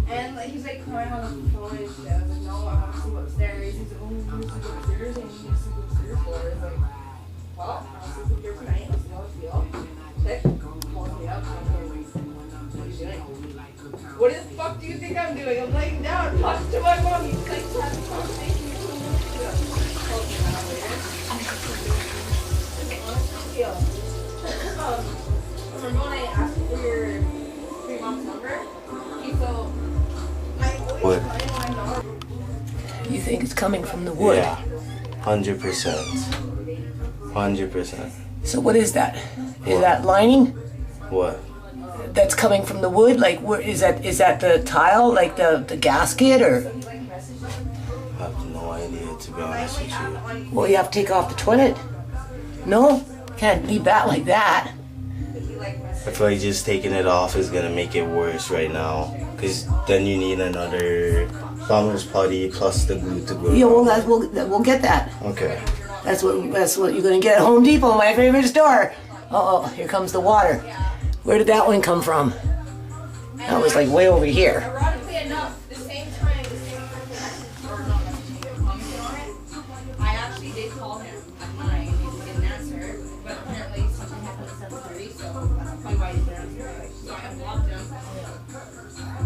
And like he's like crying on the phone and shit. I was like, no, I want to sleep upstairs. He's like, oh, you want to sleep upstairs? And you need to sleep upstairs for? I was like, well, I'll sleep up here tonight. Let's see how I feel. Like, calls me up. What are you doing? What the fuck do you think I'm doing? I'm laying down, talking to my mom. He's like, having a conversation. Remember when I asked for your mom's number? So What? You think it's coming from the wood? Yeah. 100%. 100%. So what is that? Is that lining What? that's coming from the wood? Like, where is that? Is that the tile, like the gasket, or? I have no idea, to be honest with you. Well, you have to take off the toilet. No, can't leave that like that. I feel like just taking it off is gonna make it worse right now. Because then you need another plumber's putty plus the glue to glue. Yeah, well, we'll get that. Okay. That's what you're gonna get at Home Depot, my favorite store. Oh, here comes the water. Where did that one come from? That was like way over here. ironically enough, the same time, the same person or not commented on it, I actually did call him at 9 and he didn't answer, but apparently something happened at 7:30, so that's probably why he didn't answer. So I unblocked him.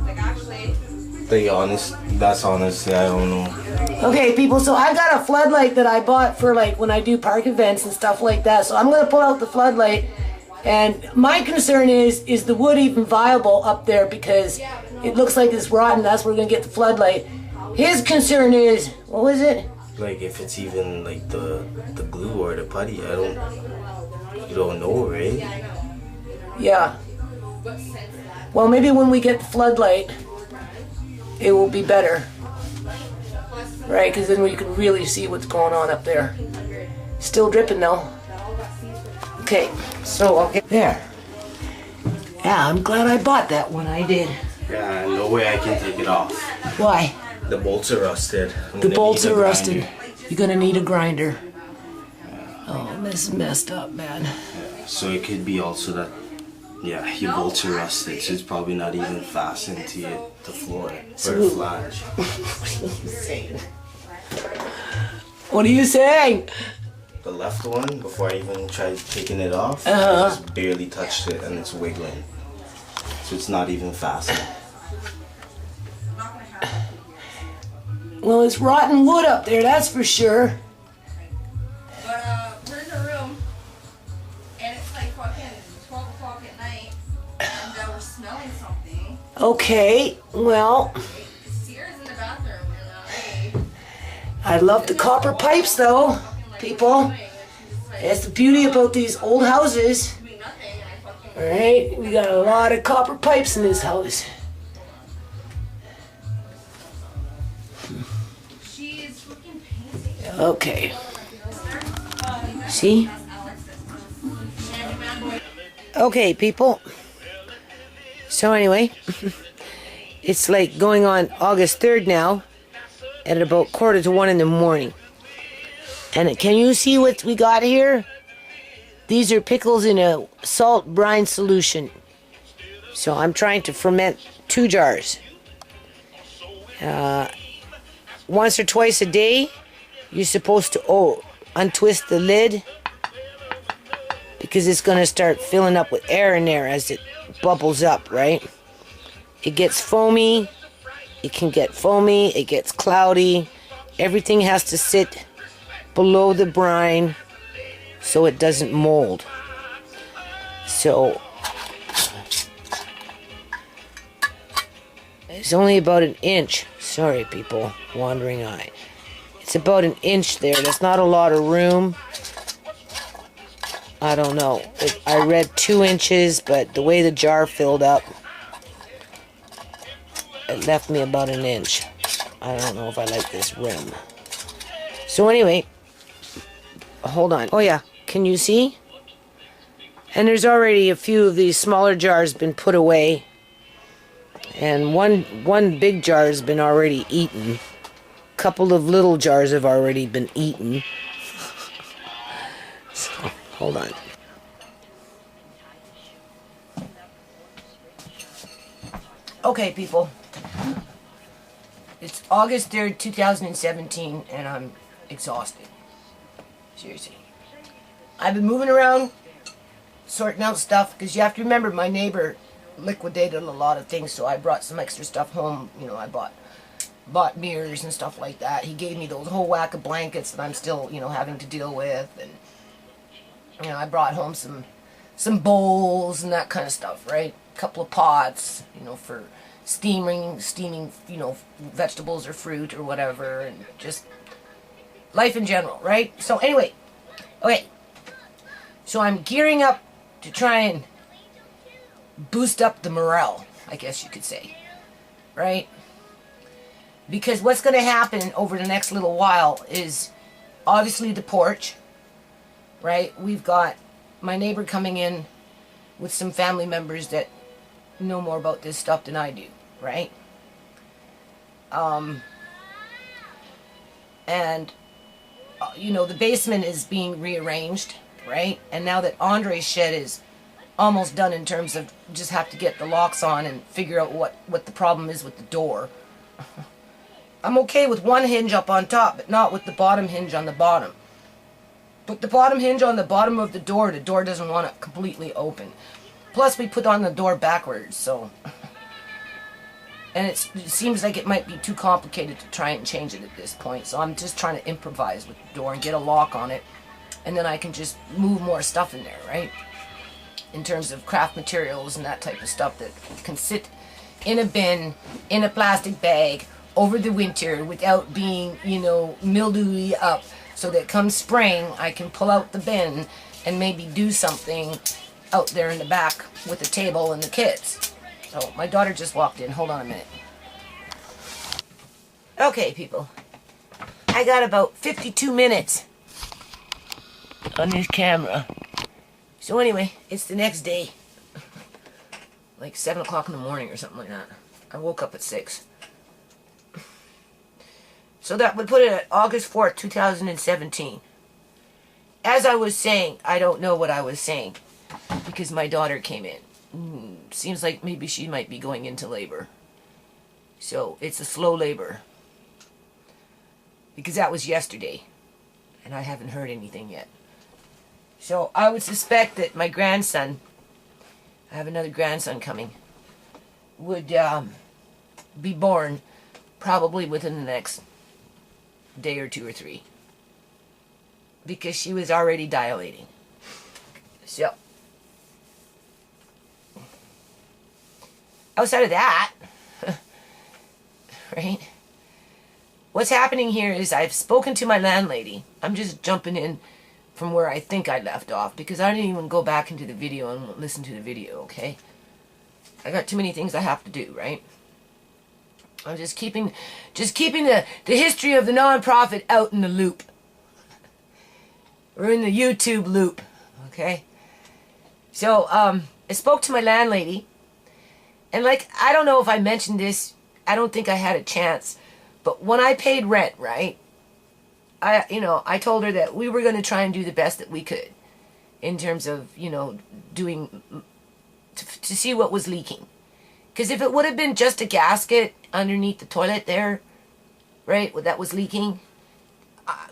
Like actually. That's honestly, I don't know. Okay, people, so I got a floodlight that I bought for like when I do park events and stuff like that. So I'm gonna pull out the floodlight, and my concern is the wood even viable up there, because it looks like it's rotten. That's where we're gonna get the floodlight. His concern is, what was it? Like if it's even like the glue or the putty, you don't know, right? Yeah. Well, maybe when we get the floodlight, it will be better. Right, because then we can really see what's going on up there. Still dripping though. Okay, so I'll get there. Yeah, I'm glad I bought that one. I did. Yeah, no way I can take it off. Why? The bolts are rusted. The bolts are rusted. You're gonna need a grinder. Oh, this is messed up, man. So it could be also that, yeah, your bolts are rusted, so it's probably not even fastened to the floor or the flange. What are you saying? The left one, before I even tried taking it off, I just barely touched it and it's wiggling. So it's not even fastened. Well, it's rotten wood up there, that's for sure. But we're in the room, and it's like fucking 12 o'clock at night, and we're smelling something. Okay, well, Sierra's in the bathroom, and I love the copper pipes though, people. That's the beauty about these old houses. doing nothing, and I fucking. Alright, we got a lot of copper pipes in this house. She's fucking painting. Okay. See? Okay, people. So anyway, it's like going on August 3rd now at about 1:45 in the morning. And can you see what we got here? These are pickles in a salt brine solution. So I'm trying to ferment 2 jars. Once or twice a day, you're supposed to untwist the lid because it's going to start filling up with air in there as it bubbles up, right? It gets foamy. It can get foamy. It gets cloudy. Everything has to sit below the brine so it doesn't mold. So it's only about an inch. Sorry, people, wandering eye. It's about an inch there. There's not a lot of room. I don't know. I read 2 inches, but the way the jar filled up, it left me about an inch. I don't know if I like this rim. So anyway, hold on. Oh yeah, can you see? And there's already a few of these smaller jars been put away. And one big jar has been already eaten. A couple of little jars have already been eaten. So, hold on. Okay, people. It's August 3rd, 2017, and I'm exhausted. Seriously. I've been moving around, sorting out stuff, because you have to remember my neighbor liquidated a lot of things, so I brought some extra stuff home. You know, I bought mirrors and stuff like that. He gave me those whole whack of blankets that I'm still, you know, having to deal with, and you know, I brought home some bowls and that kind of stuff, right? A couple of pots, you know, for steaming, you know, vegetables or fruit or whatever, and just life in general, right? So anyway, okay, so I'm gearing up to try and boost up the morale, I guess you could say, right? Because what's going to happen over the next little while is obviously the porch, right? We've got my neighbor coming in with some family members that know more about this stuff than I do, right? You know, the basement is being rearranged, right? And now that Andre's shed is almost done in terms of just have to get the locks on and figure out what the problem is with the door. I'm okay with one hinge up on top, but not with the bottom hinge on the bottom. Put the bottom hinge on the bottom of the door doesn't want to completely open. Plus we put on the door backwards, so... And it seems like it might be too complicated to try and change it at this point, so I'm just trying to improvise with the door and get a lock on it, and then I can just move more stuff in there, right? In terms of craft materials and that type of stuff that can sit in a bin, in a plastic bag, over the winter without being, you know, mildewy up, so that come spring I can pull out the bin and maybe do something out there in the back with the table and the kids. So my daughter just walked in. Hold on a minute. Okay, people. I got about 52 minutes on this camera. So anyway, it's the next day. Like 7 o'clock in the morning or something like that. I woke up at 6. So that would put it at August 4th, 2017. As I was saying, I don't know what I was saying because my daughter came in. Seems like maybe she might be going into labor. So it's a slow labor. Because that was yesterday. And I haven't heard anything yet. So I would suspect that my grandson, I have another grandson coming, would be born probably within the next day or 2 or 3. Because she was already dilating. So, outside of that, right, what's happening here is I've spoken to my landlady. I'm just jumping in from where I think I left off because I didn't even go back into the video and listen to the video, okay? I got too many things I have to do, right? I'm just keeping the history of the nonprofit out in the loop. We're in the YouTube loop, okay? So, I spoke to my landlady, and like, I don't know if I mentioned this, I don't think I had a chance, but when I paid rent, right, I told her that we were going to try and do the best that we could in terms of, doing, to see what was leaking. Because if it would have been just a gasket underneath the toilet there, right, that was leaking,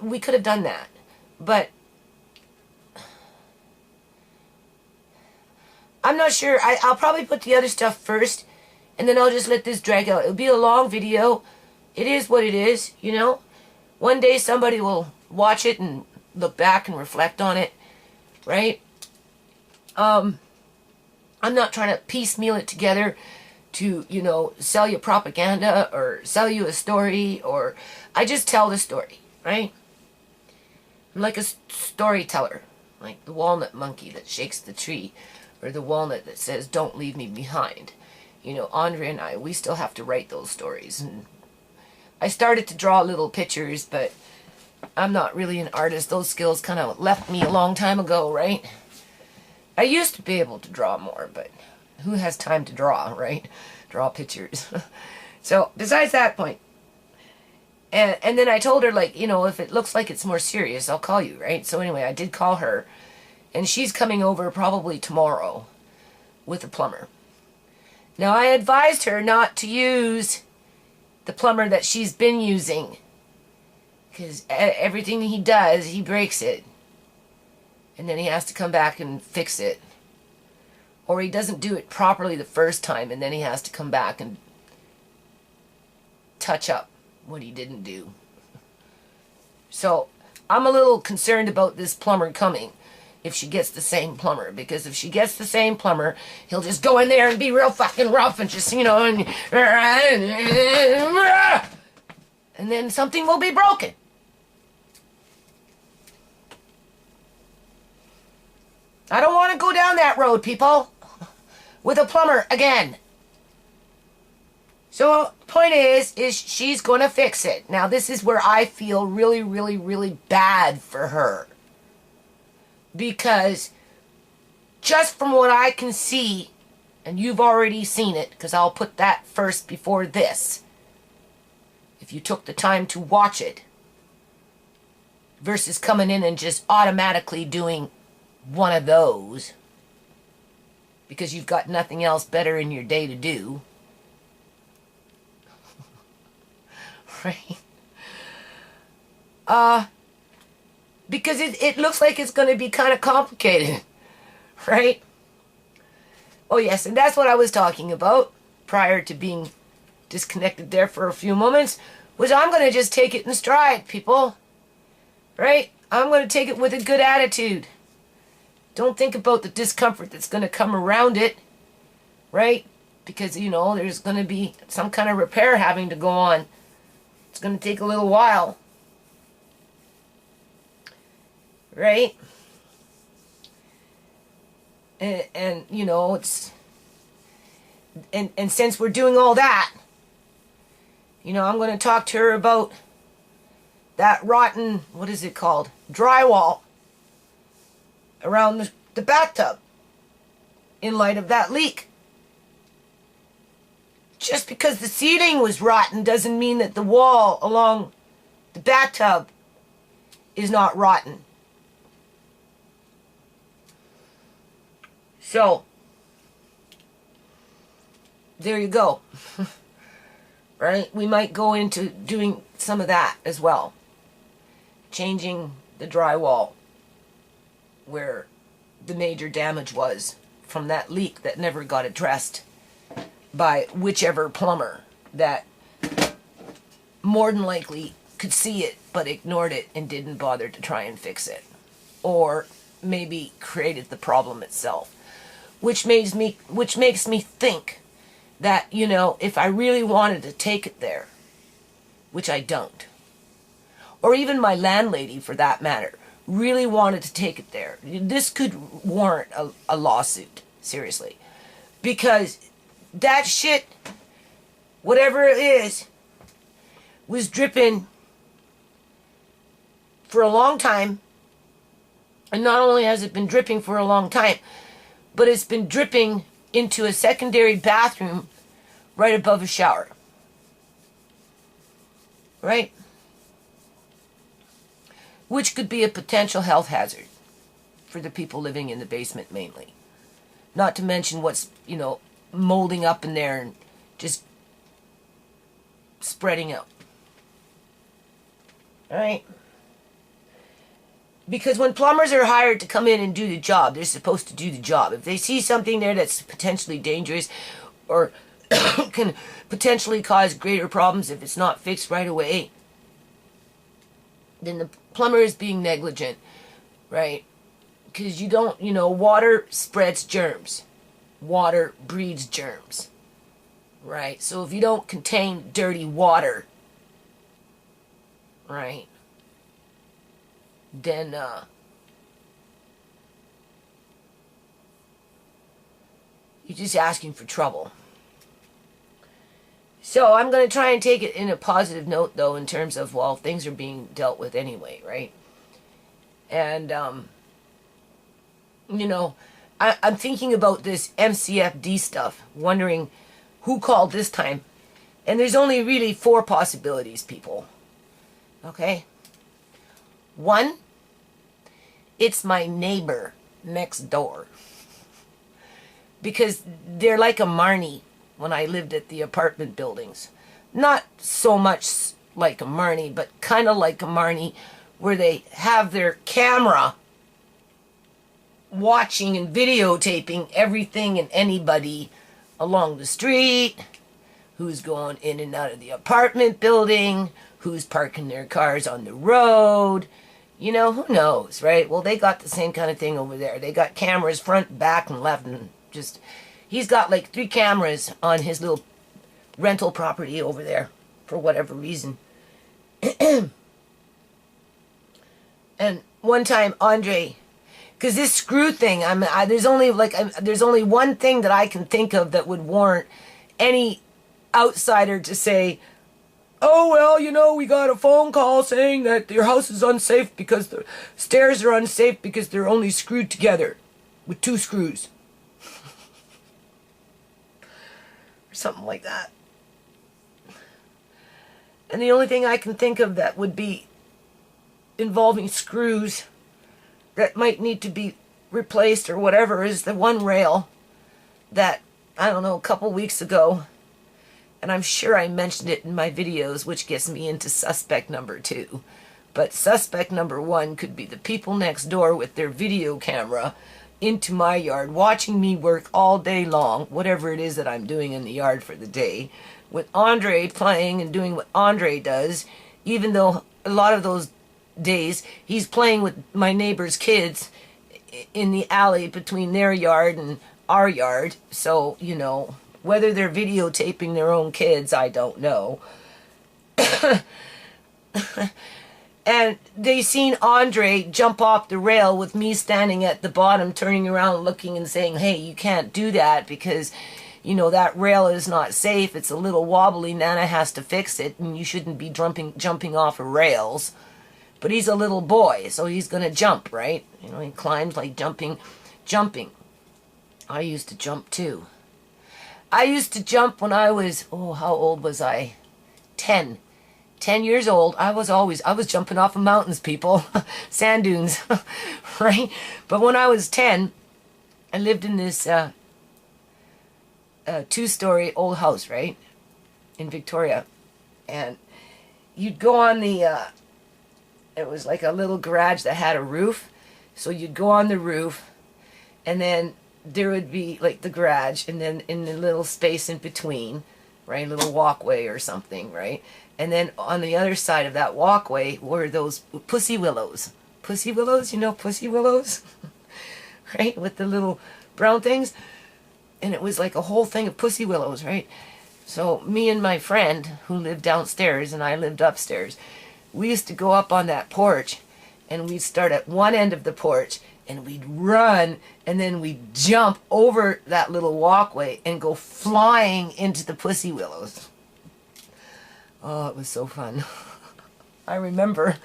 we could have done that. But I'm not sure. I'll probably put the other stuff first, and then I'll just let this drag out. It'll be a long video. It is what it is, One day somebody will watch it and look back and reflect on it, right? I'm not trying to piecemeal it together to, sell you propaganda or sell you a story, or I just tell the story, right? I'm like a storyteller, like the walnut monkey that shakes the tree, or the walnut that says, "Don't leave me behind." Andre and I, we still have to write those stories. And I started to draw little pictures, but I'm not really an artist. Those skills kind of left me a long time ago, right? I used to be able to draw more, but who has time to draw, right? Draw pictures. So, besides that point, and then I told her, like, if it looks like it's more serious, I'll call you, right? So anyway, I did call her, and she's coming over probably tomorrow with a plumber. Now, I advised her not to use the plumber that she's been using, because everything he does, he breaks it, and then he has to come back and fix it, or he doesn't do it properly the first time, and then he has to come back and touch up what he didn't do. So I'm a little concerned about this plumber coming, if she gets the same plumber, because if she gets the same plumber, he'll just go in there and be real fucking rough and just, and then something will be broken. I don't want to go down that road, people, with a plumber again. So, point is she's going to fix it. Now, this is where I feel really, really, really bad for her. Because just from what I can see, and you've already seen it, because I'll put that first before this, if you took the time to watch it, versus coming in and just automatically doing one of those, because you've got nothing else better in your day to do. Right? Because it looks like it's going to be kind of complicated, right? Oh yes, and that's what I was talking about prior to being disconnected there for a few moments, was I'm going to just take it in stride, people, right? I'm going to take it with a good attitude. Don't think about the discomfort that's going to come around it, right? Because, there's going to be some kind of repair having to go on. It's going to take a little while. Right? And it's... And since we're doing all that, I'm going to talk to her about that rotten, what is it called? Drywall around the bathtub in light of that leak. Just because the ceiling was rotten doesn't mean that the wall along the bathtub is not rotten. So, there you go. Right? We might go into doing some of that as well. Changing the drywall where the major damage was from that leak that never got addressed by whichever plumber that more than likely could see it but ignored it and didn't bother to try and fix it, or maybe created the problem itself, which makes me think that, if I really wanted to take it there, which I don't, or even my landlady for that matter really wanted to take it there, this could warrant a lawsuit, seriously, because that shit, whatever it is, was dripping for a long time, And not only has it been dripping for a long time, but it's been dripping into a secondary bathroom right above a shower. Right? Which could be a potential health hazard for the people living in the basement mainly. Not to mention what's, molding up in there and just spreading out. Alright? Because when plumbers are hired to come in and do the job, they're supposed to do the job. If they see something there that's potentially dangerous or can potentially cause greater problems if it's not fixed right away, then the plumber is being negligent, right? Because you don't, water spreads germs. Water breeds germs, right? So if you don't contain dirty water, right, then you're just asking for trouble. So I'm going to try and take it in a positive note, though, in terms of, well, things are being dealt with anyway, right? And, I'm thinking about this MCFD stuff, wondering who called this time. And there's only really 4 possibilities, people. Okay? 1, it's my neighbor next door. Because they're like a Marnie when I lived at the apartment buildings. Not so much like a Marnie, but kind of like a Marnie, where they have their camera watching and videotaping everything and anybody along the street, who's going in and out of the apartment building, who's parking their cars on the road. Who knows, right? Well, they got the same kind of thing over there. They got cameras front, back, and left, and just... He's got like 3 cameras on his little rental property over there for whatever reason. And one time, Andre... Because this screw thing, there's only one thing that I can think of that would warrant any outsider to say, oh, well, we got a phone call saying that your house is unsafe because the stairs are unsafe because they're only screwed together with 2 screws. Or something like that. And the only thing I can think of that would be involving screws that might need to be replaced or whatever is the one rail that, I don't know, a couple weeks ago, and I'm sure I mentioned it in my videos, which gets me into suspect number 2. But suspect number 1 could be the people next door with their video camera into my yard, watching me work all day long, whatever it is that I'm doing in the yard for the day, with Andre playing and doing what Andre does, even though a lot of those days he's playing with my neighbor's kids in the alley between their yard and our yard. So, whether they're videotaping their own kids, I don't know. And they seen Andre jump off the rail with me standing at the bottom, turning around, looking and saying, hey, you can't do that because, that rail is not safe. It's a little wobbly. Nana has to fix it, and you shouldn't be jumping off of rails. But he's a little boy, so he's going to jump, right? He climbs like jumping. I used to jump too. I used to jump when I was, how old was I? 10. 10 years old. I was jumping off of mountains, people. Sand dunes, right? But when I was 10, I lived in this 2-story old house, right? In Victoria. And you'd go on the... it was like a little garage that had a roof. So you'd go on the roof, and then there would be like the garage, and then in the little space in between, right, a little walkway or something, right? And then on the other side of that walkway were those pussy willows. Pussy willows, pussy willows? Right, with the little brown things. And it was like a whole thing of pussy willows, right? So me and my friend, who lived downstairs and I lived upstairs, we used to go up on that porch, and we'd start at one end of the porch, and we'd run, and then we'd jump over that little walkway and go flying into the pussy willows. Oh, it was so fun. I remember.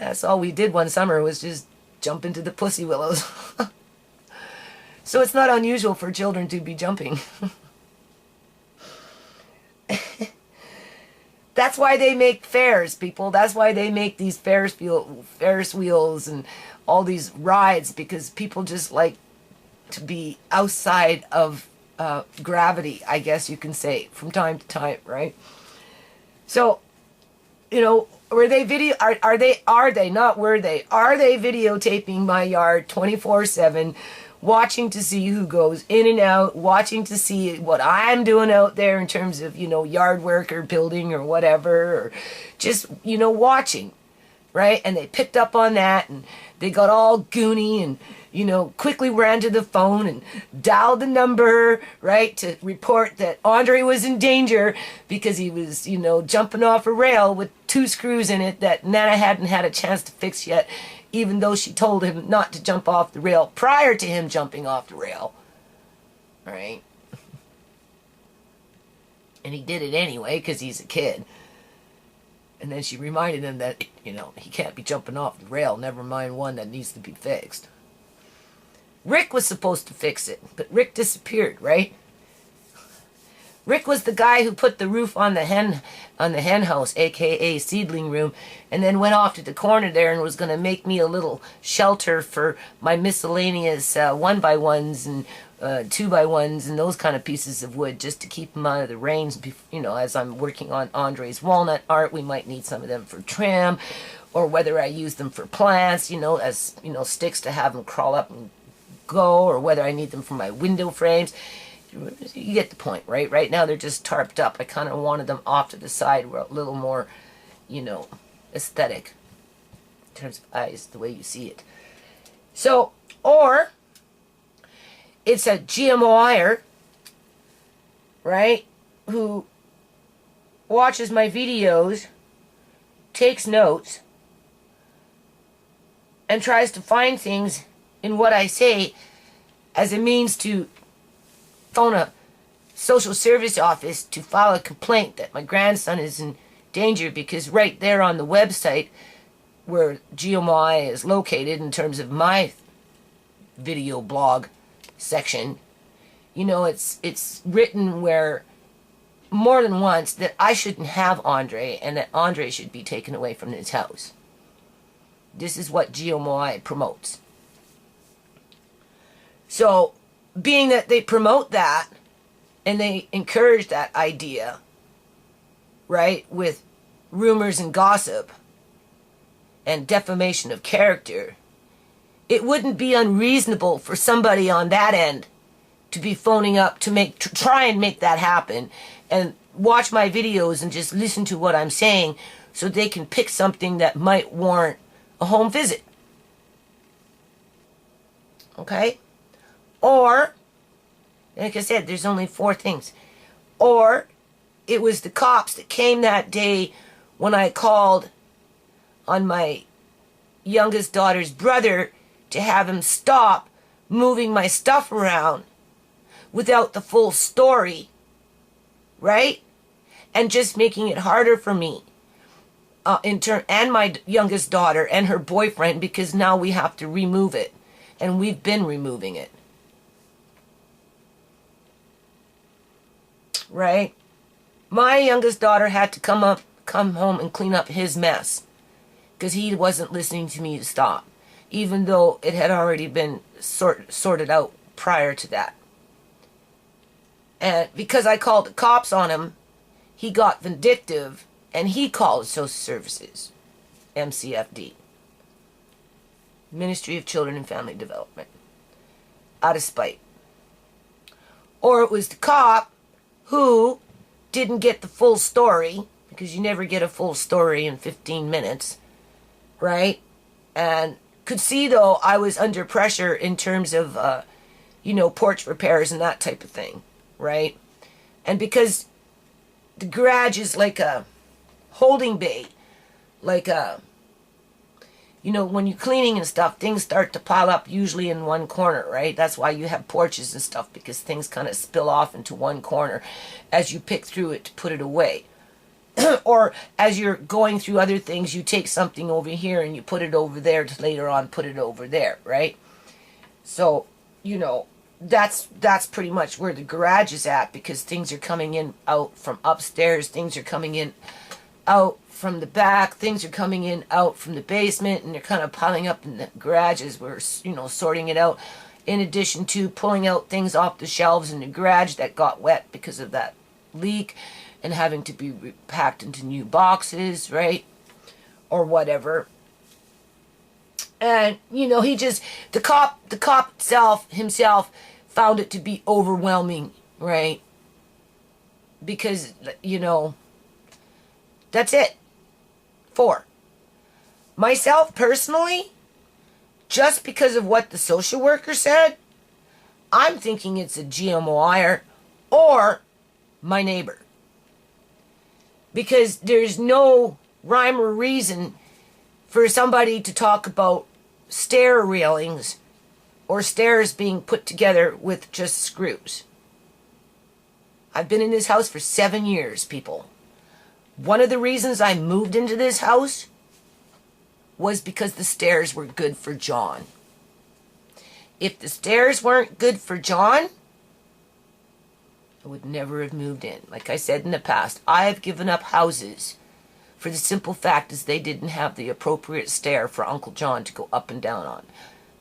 That's all we did one summer was just jump into the pussy willows. So it's not unusual for children to be jumping. That's why they make fairs, people. That's why they make these Ferris wheels and all these rides, because people just like to be outside of gravity, I guess you can say, from time to time, right? So, you know, were they are they videotaping my yard 24/7, watching to see who goes in and out, watching to see what I'm doing out there in terms of, you know, yard work or building or whatever, or just, you know, watching, right? And they picked up on that, and they got all goony and, you know, quickly ran to the phone and dialed the number, right, to report that Andre was in danger because he was, you know, jumping off a rail with 2 screws in it that Nana hadn't had a chance to fix yet, even though she told him not to jump off the rail prior to him jumping off the rail, right? And he did it anyway because he's a kid. And then she reminded him that, you know, he can't be jumping off the rail, never mind one that needs to be fixed. Rick was supposed to fix it, but Rick disappeared, right? Rick was the guy who put the roof on the hen house, aka seedling room, and then went off to the corner there and was going to make me a little shelter for my miscellaneous 1x1s and 2x1s and those kind of pieces of wood, just to keep them out of the rains. You know, as I'm working on Andre's walnut art, we might need some of them for trim, or whether I use them for plants, you know, as, you know, sticks to have them crawl up and go, or whether I need them for my window frames. You get the point, right? Right now they're just tarped up. I kind of wanted them off to the side, where a little more, you know, aesthetic in terms of eyes, the way you see it. So, or it's a GMOier, right, who watches my videos, takes notes, and tries to find things in what I say as a means to phone a social service office to file a complaint that my grandson is in danger, because right there on the website where GMI is located in terms of my video blog section, you know, it's written where more than once that I shouldn't have Andre and that Andre should be taken away from his house. This is what GMI promotes. So, being that they promote that and they encourage that idea, right, with rumors and gossip and defamation of character, it wouldn't be unreasonable for somebody on that end to be phoning up to try and make that happen, and watch my videos and just listen to what I'm saying so they can pick something that might warrant a home visit. Okay? Or, like I said, there's only 4 things. Or, it was the cops that came that day when I called on my youngest daughter's brother to have him stop moving my stuff around without the full story, right? And just making it harder for me, and my youngest daughter and her boyfriend, because now we have to remove it. And we've been removing it. Right? My youngest daughter had to come home and clean up his mess because he wasn't listening to me to stop, even though it had already been sorted out prior to that. And because I called the cops on him, he got vindictive and he called Social Services, MCFD, Ministry of Children and Family Development, out of spite. Or it was the cop who didn't get the full story, because you never get a full story in 15 minutes, right? And could see, though, I was under pressure in terms of, porch repairs and that type of thing, right? And because the garage is like a holding bay, like a, when you're cleaning and stuff, things start to pile up usually in one corner, right? That's why you have porches and stuff, because things kind of spill off into one corner as you pick through it to put it away. or as you're going through other things, you take something over here and you put it over there to later on put it over there, right? So, you know, that's pretty much where the garage is at, because things are coming in out from upstairs, things are coming in out from the back, things are coming in out from the basement, and they're kind of piling up in the garage as we're, you know, sorting it out, in addition to pulling out things off the shelves in the garage that got wet because of that leak and having to be packed into new boxes, right? Or whatever. And, you know, he just, the cop himself found it to be overwhelming, right? Because, you know, that's it. 4. Myself, personally, just because of what the social worker said, I'm thinking it's a GMOIR or my neighbor. Because there's no rhyme or reason for somebody to talk about stair railings or stairs being put together with just screws. I've been in this house for 7 years, people. One of the reasons I moved into this house was because the stairs were good for John. If the stairs weren't good for John, I would never have moved in. Like I said in the past, I have given up houses for the simple fact is they didn't have the appropriate stair for Uncle John to go up and down on.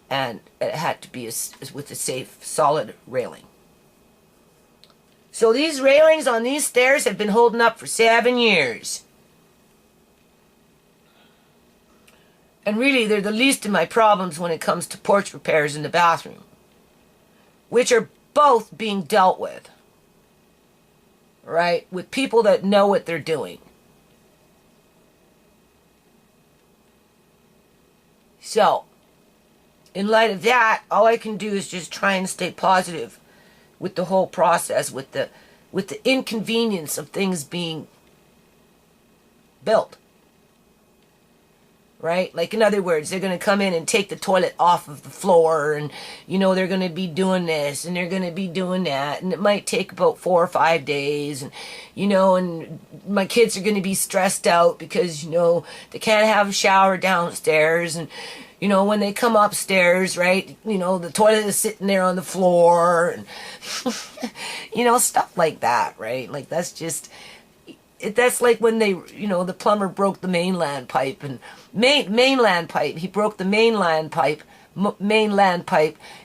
And it had to be with a safe, solid railing. So these railings on these stairs have been holding up for 7 years. And really, they're the least of my problems when it comes to porch repairs in the bathroom, which are both being dealt with, right? With people that know what they're doing. So, in light of that, all I can do is just try and stay positive with the whole process, with the inconvenience of things being built. Right? Like, in other words, they're going to come in and take the toilet off of the floor, and, you know, they're going to be doing this, and they're going to be doing that, and it might take about 4 or 5 days, and, you know, and my kids are going to be stressed out because, you know, they can't have a shower downstairs, and, you know, when they come upstairs, right, you know, the toilet is sitting there on the floor, and, you know, stuff like that, right? Like, that's just... That's like when they, you know, the plumber broke the mainland pipe, and mainland pipe. He broke the mainland pipe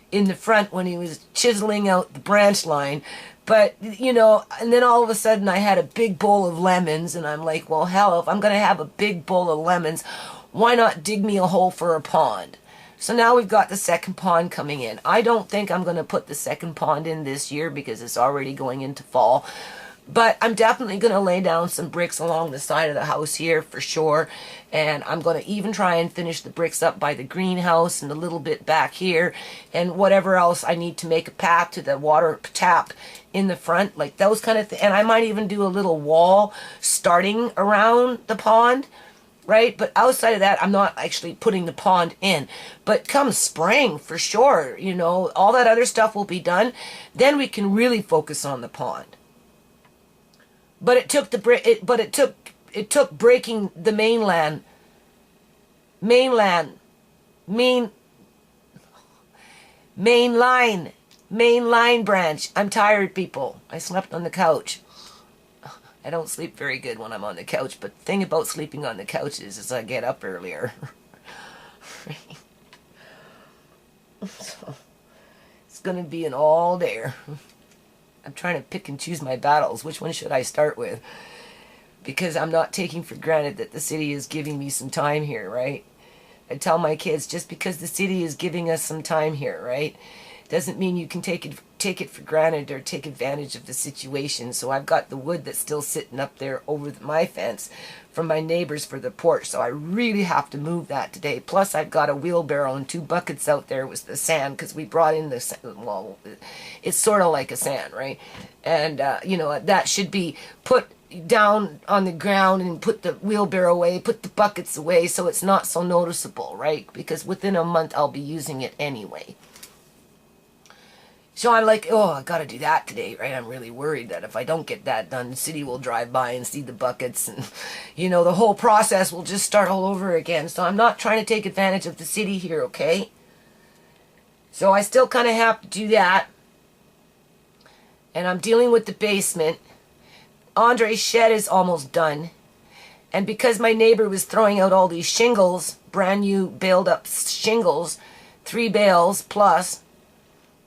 in the front when he was chiseling out the branch line. But, you know, and then all of a sudden I had a big bowl of lemons, and I'm like, well, hell, if I'm going to have a big bowl of lemons, why not dig me a hole for a pond? So now we've got the second pond coming in. I don't think I'm going to put the second pond in this year because it's already going into fall. But I'm definitely going to lay down some bricks along the side of the house here for sure. And I'm going to even try and finish the bricks up by the greenhouse and a little bit back here. And whatever else I need to make a path to the water tap in the front. Like those kind of things. And I might even do a little wall starting around the pond. Right? But outside of that, I'm not actually putting the pond in. But come spring, for sure, you know, all that other stuff will be done. Then we can really focus on the pond. But it took breaking the mainline branch. I'm tired, people. I slept on the couch. I don't sleep very good when I'm on the couch, but the thing about sleeping on the couch is I get up earlier. So, it's gonna be an all day. I'm trying to pick and choose my battles. Which one should I start with? Because I'm not taking for granted that the city is giving me some time here, right? I tell my kids, just because the city is giving us some time here, right, doesn't mean you can take it for granted or take advantage of the situation. So I've got the wood that's still sitting up there over my fence from my neighbors for the porch. So I really have to move that today. Plus I've got a wheelbarrow and 2 buckets out there with the sand because we brought in the sand. Well, it's sort of like a sand, right? And, you know, that should be put down on the ground and put the wheelbarrow away, put the buckets away so it's not so noticeable, right? Because within a month I'll be using it anyway. So I'm like, oh, I gotta do that today, right? I'm really worried that if I don't get that done, the city will drive by and see the buckets and, the whole process will just start all over again. So I'm not trying to take advantage of the city here, okay? So I still kind of have to do that. And I'm dealing with the basement. Andre's shed is almost done. And because my neighbor was throwing out all these shingles, brand new baled up shingles, 3 bales plus,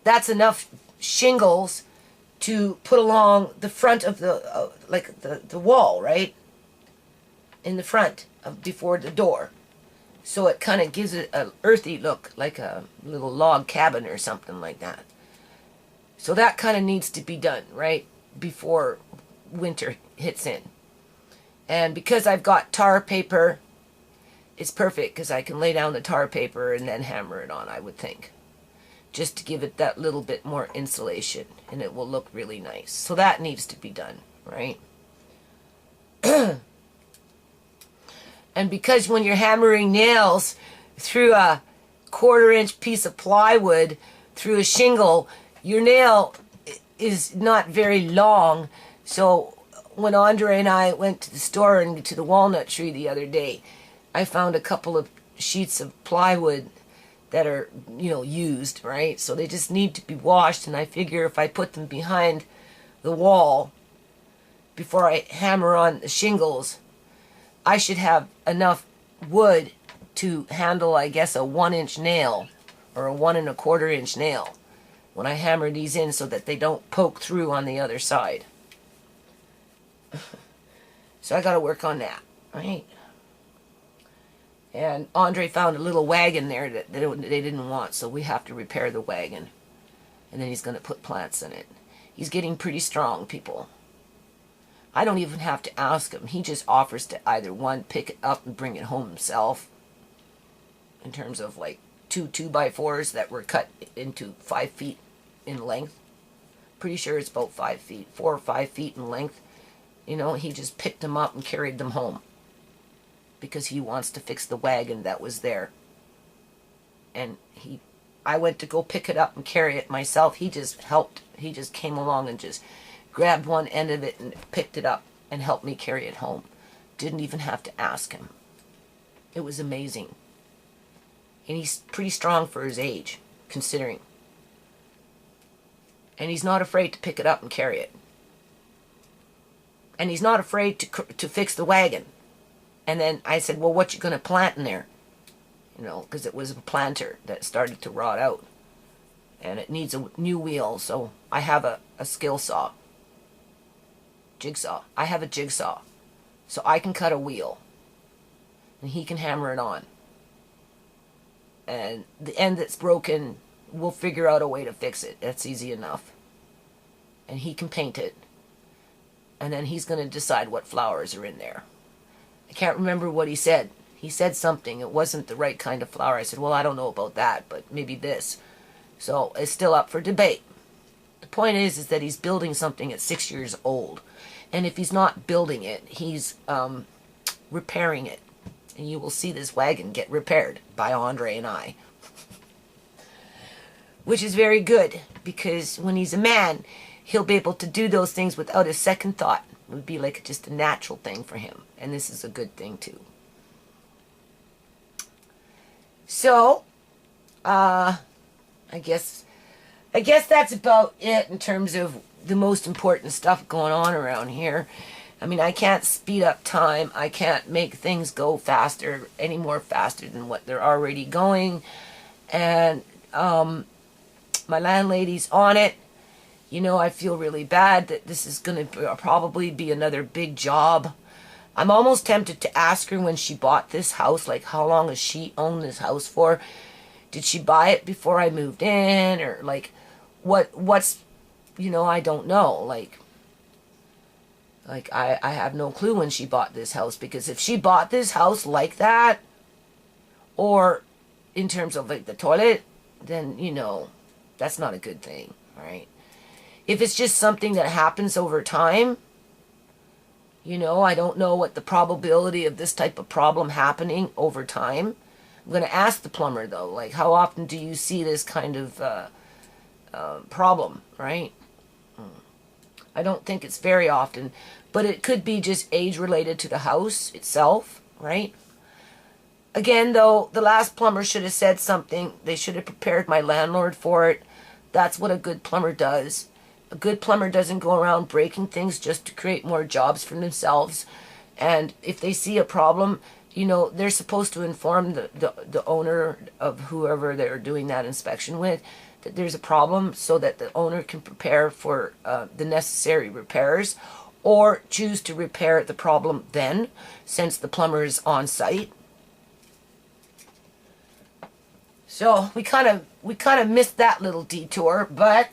that's enough shingles to put along the front of the, the wall, right? In the front, before the door. So it kind of gives it an earthy look, like a little log cabin or something like that. So that kind of needs to be done, right? Before winter hits in. And because I've got tar paper, it's perfect because I can lay down the tar paper and then hammer it on, I would think. Just to give it that little bit more insulation, and it will look really nice. So that needs to be done, right? And because when you're hammering nails through a 1/4-inch piece of plywood through a shingle, your nail is not very long. So when Andre and I went to the store and to the walnut tree the other day, I found a couple of sheets of plywood that are, used, right? So they just need to be washed, and I figure if I put them behind the wall before I hammer on the shingles, I should have enough wood to handle, I guess, a 1-inch nail or a 1 1/4-inch nail when I hammer these in so that they don't poke through on the other side. So I got to work on that, right? And Andre found a little wagon there that they didn't want, so we have to repair the wagon. And then he's going to put plants in it. He's getting pretty strong, people. I don't even have to ask him. He just offers to either one, pick it up and bring it home himself. In terms of like 2 2x4s that were cut into 5 feet in length. Pretty sure it's about 5 feet, 4 or 5 feet in length. He just picked them up and carried them home. Because he wants to fix the wagon that was there. And I went to go pick it up and carry it myself. He just helped. He just came along and just grabbed one end of it and picked it up and helped me carry it home. Didn't even have to ask him. It was amazing. And he's pretty strong for his age, considering. And he's not afraid to pick it up and carry it. And he's not afraid to fix the wagon. And then I said, well, what you going to plant in there? Because it was a planter that started to rot out. And it needs a new wheel, so I have a skill saw. Jigsaw. I have a jigsaw. So I can cut a wheel. And he can hammer it on. And the end that's broken, we'll figure out a way to fix it. That's easy enough. And he can paint it. And then he's going to decide what flowers are in there. I can't remember what he said. He said something. It wasn't the right kind of flower. I said, well, I don't know about that, but maybe this. So it's still up for debate. The point is that he's building something at 6 years old. And if he's not building it, he's repairing it. And you will see this wagon get repaired by Andre and I. Which is very good, because when he's a man, he'll be able to do those things without a second thought. It would be like just a natural thing for him. And this is a good thing too. So, I guess that's about it in terms of the most important stuff going on around here. I mean, I can't speed up time. I can't make things go faster, any more faster than what they're already going. And my landlady's on it. I feel really bad that this is going to probably be another big job. I'm almost tempted to ask her when she bought this house, like, how long has she owned this house for? Did she buy it before I moved in? Or, like, what's, I don't know. Like I have no clue when she bought this house. Because if she bought this house like that, or in terms of, like, the toilet, then, that's not a good thing, right? If it's just something that happens over time, I don't know what the probability of this type of problem happening over time. I'm going to ask the plumber, though, like, how often do you see this kind of problem, right? I don't think it's very often, but it could be just age related to the house itself, right? Again, though, the last plumber should have said something. They should have prepared my landlord for it. That's what a good plumber does. A good plumber doesn't go around breaking things just to create more jobs for themselves. And if they see a problem, you know, they're supposed to inform the owner of whoever they're doing that inspection with that there's a problem, so that the owner can prepare for the necessary repairs, or choose to repair the problem then, since the plumber is on site. So we kind of missed that little detour, but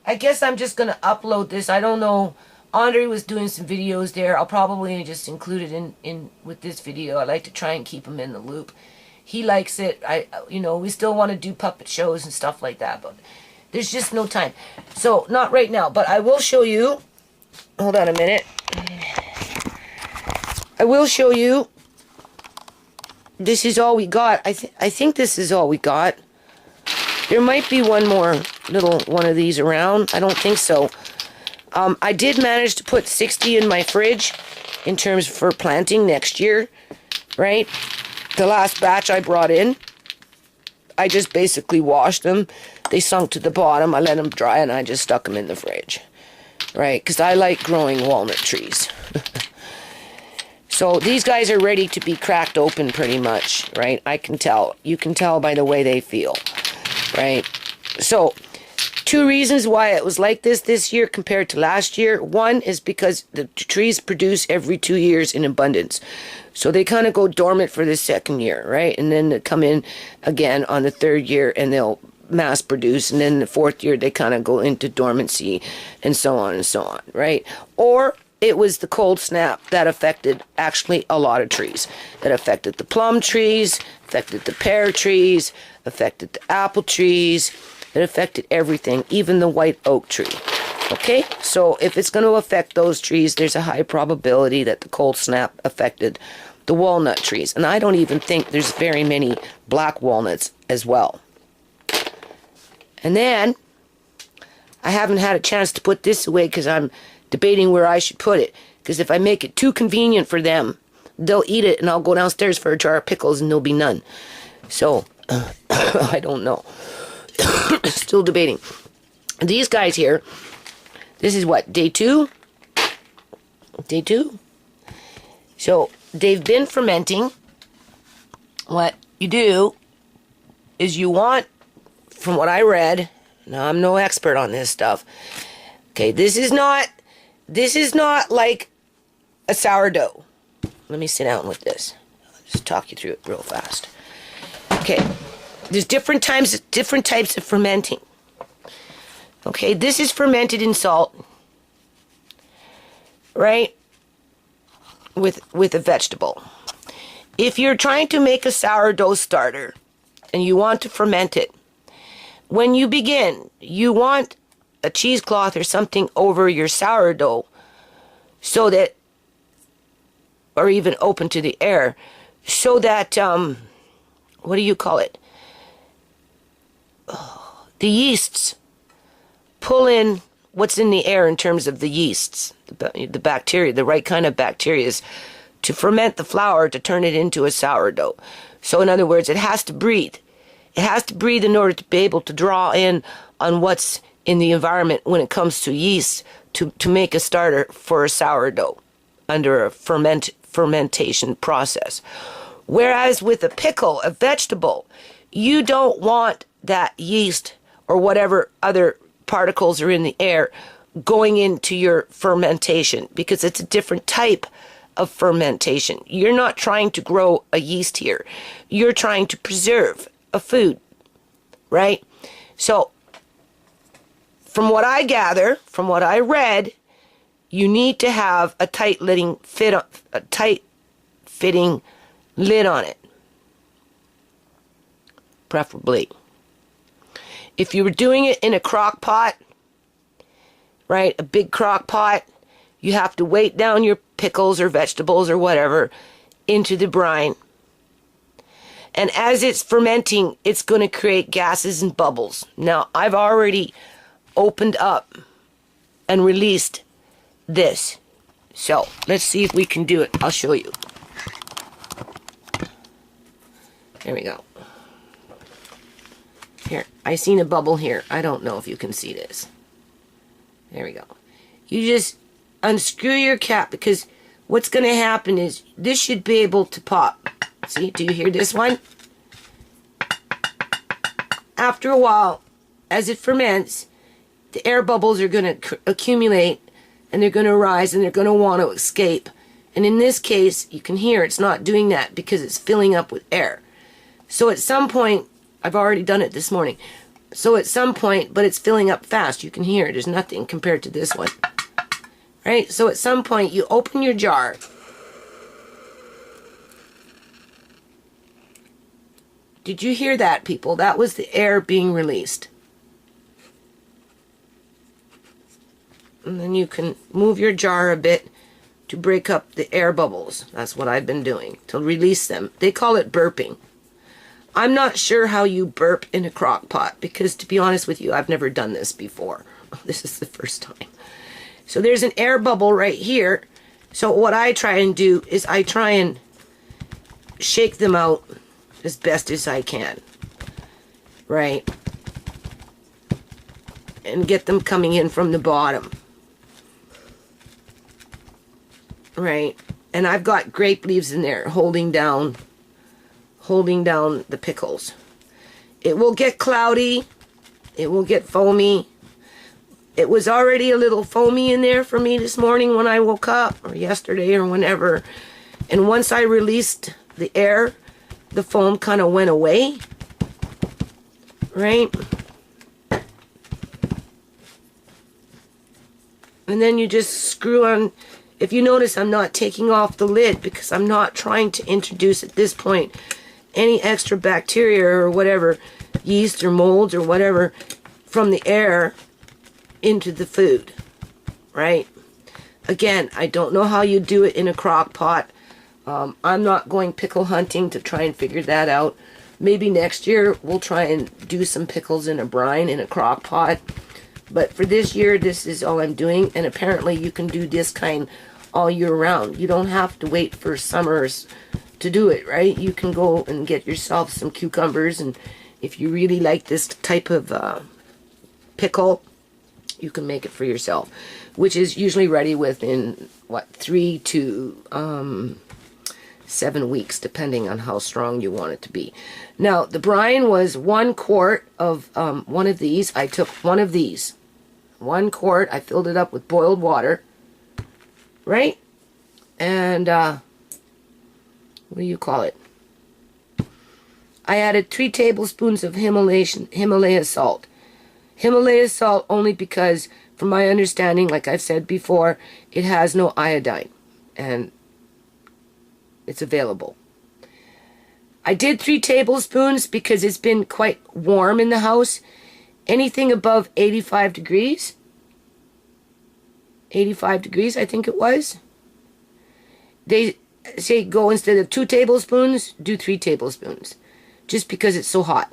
I guess I'm just gonna upload this. I don't know. Andre was doing some videos there. I'll probably just include it in with this video. I like to try and keep him in the loop. He likes it. You know, we still want to do puppet shows and stuff like that, but there's just no time. So not right now, but I will show you. Hold on a minute. I will show you. This is all we got. I think this is all we got. There might be one more little one of these around. I don't think so. I did manage to put 60 in my fridge in terms for planting next year, right? The last batch I brought in, I just basically washed them. They sunk to the bottom. I let them dry and I just stuck them in the fridge, right? Because I like growing walnut trees. So these guys are ready to be cracked open pretty much, right? I can tell. You can tell by the way they feel, right? So 2 reasons why it was like this year compared to last year. One is because the trees produce every 2 years in abundance. So they kind of go dormant for the second year, right? And then they come in again on the 3rd year and they'll mass produce. And then the 4th year they kind of go into dormancy and so on, right? Or it was the cold snap that affected actually a lot of trees. That affected the plum trees, affected the pear trees, affected the apple trees. It affected everything, even the white oak tree. Okay, so if it's going to affect those trees, there's a high probability that the cold snap affected the walnut trees. And I don't even think there's very many black walnuts as well. And then, I haven't had a chance to put this away because I'm debating where I should put it. Because if I make it too convenient for them, they'll eat it and I'll go downstairs for a jar of pickles and there'll be none. So, I don't know. Still debating. These guys here, this is what, day 2? Day 2? So, they've been fermenting. What you do is you want, from what I read, now I'm no expert on this stuff. Okay, this is not like a sourdough. Let me sit down with this. I'll just talk you through it real fast. Okay, there's different types of fermenting. Okay, this is fermented in salt, right? With a vegetable. If you're trying to make a sourdough starter and you want to ferment it, when you begin, you want a cheesecloth or something over your sourdough so that, or even open to the air, so that, what do you call it? The yeasts pull in what's in the air in terms of the yeasts, the bacteria, the right kind of bacteria, to ferment the flour to turn it into a sourdough. So in other words, it has to breathe. It has to breathe in order to be able to draw in on what's in the environment when it comes to yeast to make a starter for a sourdough under a fermentation process. Whereas with a pickle, a vegetable, you don't want that yeast or whatever other particles are in the air going into your fermentation, because it's a different type of fermentation. You're not trying to grow a yeast here. You're trying to preserve a food, right? So, from what I gather, from what I read, you need to have a tight-fitting lid on it, preferably. If you were doing it in a crock pot, right, a big crock pot, you have to weight down your pickles or vegetables or whatever into the brine. And as it's fermenting, it's going to create gases and bubbles. Now, I've already opened up and released this. So, let's see if we can do it. I'll show you. There we go. Here, I seen a bubble here. I don't know if you can see this. There we go. You just unscrew your cap, because what's going to happen is this should be able to pop. See, do you hear this one? After a while, as it ferments, the air bubbles are going to accumulate, and they're going to rise, and they're going to want to escape. And in this case, you can hear it's not doing that because it's filling up with air. So at some point, I've already done it this morning. So at some point, but it's filling up fast. You can hear it. There's nothing compared to this one. Right? So at some point, you open your jar. Did you hear that, people? That was the air being released. And then you can move your jar a bit to break up the air bubbles. That's what I've been doing, to release them. They call it burping. I'm not sure how you burp in a crock pot, because to be honest with you, I've never done this before. This is the first time. So there's an air bubble right here. So what I try and do is I try and shake them out as best as I can. Right? And get them coming in from the bottom. Right? And I've got grape leaves in there holding down the pickles. It will get cloudy. It will get foamy. It was already a little foamy in there for me this morning when I woke up, or yesterday, or whenever. And once I released the air, the foam kind of went away. Right? And then you just screw on. If you notice, I'm not taking off the lid because I'm not trying to introduce at this point any extra bacteria or whatever, yeast or molds or whatever, from the air into the food, right? Again, I don't know how you do it in a crock pot. I'm not going pickle hunting to try and figure that out. Maybe next year we'll try and do some pickles in a brine in a crock pot. But for this year, this is all I'm doing. And apparently you can do this kind all year round. You don't have to wait for summers to do it, right? You can go and get yourself some cucumbers, and if you really like this type of pickle, you can make it for yourself, which is usually ready within 3 to 7 weeks, depending on how strong you want it to be. Now the brine was 1 quart of one of these. I took one of these, 1 quart. I filled it up with boiled water, right? And what do you call it? I added 3 tablespoons of Himalaya salt. Himalaya salt only because, from my understanding, like I've said before, it has no iodine, and it's available. I did 3 tablespoons because it's been quite warm in the house. Anything above 85 degrees, 85 degrees I think it was, they say go, instead of 2 tablespoons, do 3 tablespoons, just because it's so hot.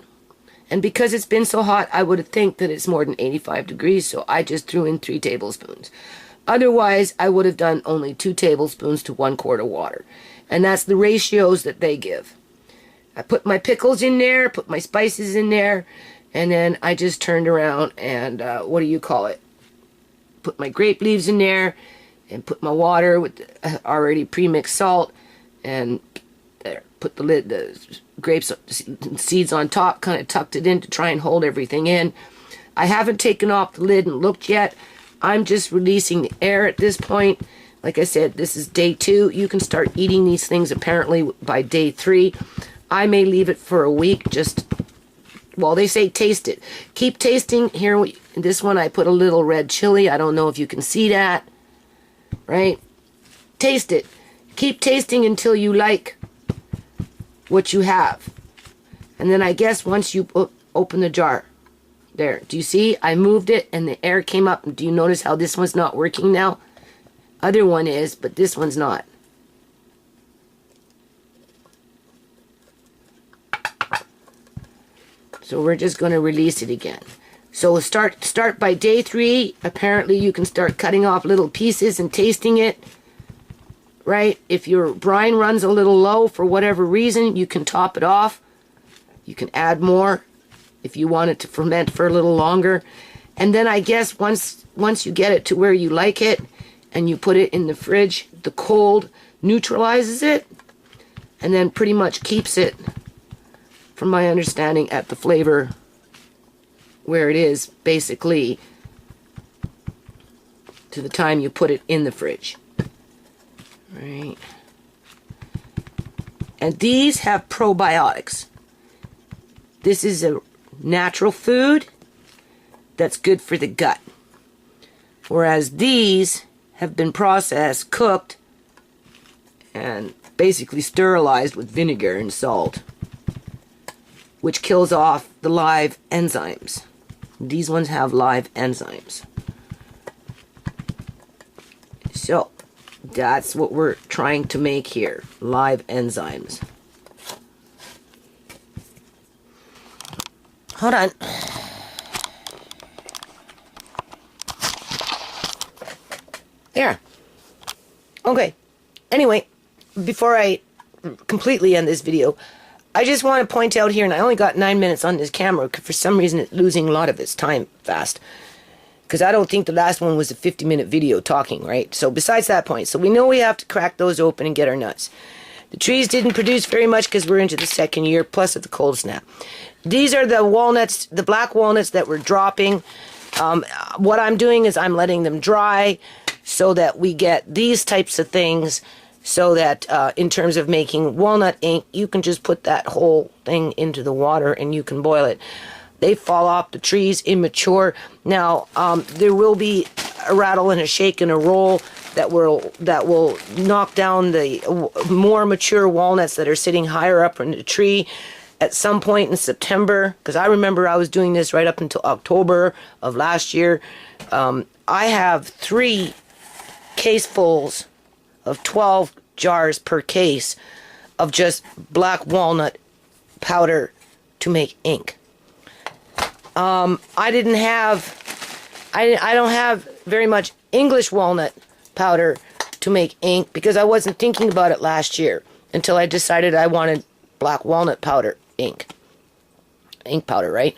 And because it's been so hot, I would think that it's more than 85 degrees, so I just threw in 3 tablespoons. Otherwise, I would have done only 2 tablespoons to 1 quart of water. And that's the ratios that they give. I put my pickles in there, put my spices in there, and then I just turned around and, what do you call it? Put my grape leaves in there, and put my water with already pre-mixed salt, and there, put the lid, the grapes seeds on top, kind of tucked it in to try and hold everything in. I haven't taken off the lid and looked yet. I'm just releasing the air at this point. Like I said, this is day 2. You can start eating these things apparently by day 3. I may leave it for a week, just, well, they say taste it. Keep tasting. Here, this one I put a little red chili. I don't know if you can see that. Right? Taste it. Keep tasting until you like what you have. And then I guess once you open the jar, there, do you see? I moved it and the air came up. Do you notice how this one's not working now? Other one is, but this one's not. So we're just going to release it again. So start by day 3. Apparently you can start cutting off little pieces and tasting it. Right? If your brine runs a little low for whatever reason, you can top it off. You can add more if you want it to ferment for a little longer. And then I guess once you get it to where you like it and you put it in the fridge, the cold neutralizes it and then pretty much keeps it, from my understanding, at the flavor where it is, basically, to the time you put it in the fridge. Right. And these have probiotics. This is a natural food that's good for the gut. Whereas these have been processed, cooked, and basically sterilized with vinegar and salt, which kills off the live enzymes. These ones have live enzymes. So, that's what we're trying to make here. Live enzymes. Hold on. There. Okay. Anyway, before I completely end this video, I just want to point out here, and I only got 9 minutes on this camera, because for some reason it's losing a lot of its time fast. Because I don't think the last one was a 50-minute video talking, right? So besides that point, so we know we have to crack those open and get our nuts. The trees didn't produce very much because we're into the second year, plus of the cold snap. These are the walnuts, the black walnuts that we're dropping. What I'm doing is I'm letting them dry so that we get these types of things, so that in terms of making walnut ink, you can just put that whole thing into the water and you can boil it. They fall off the trees immature. Now, there will be a rattle and a shake and a roll that will knock down the more mature walnuts that are sitting higher up in the tree at some point in September. Because I remember I was doing this right up until October of last year. I have 3 casefuls of 12 jars per case of just black walnut powder to make ink. I don't have very much English walnut powder to make ink because I wasn't thinking about it last year until I decided I wanted black walnut powder ink powder, right?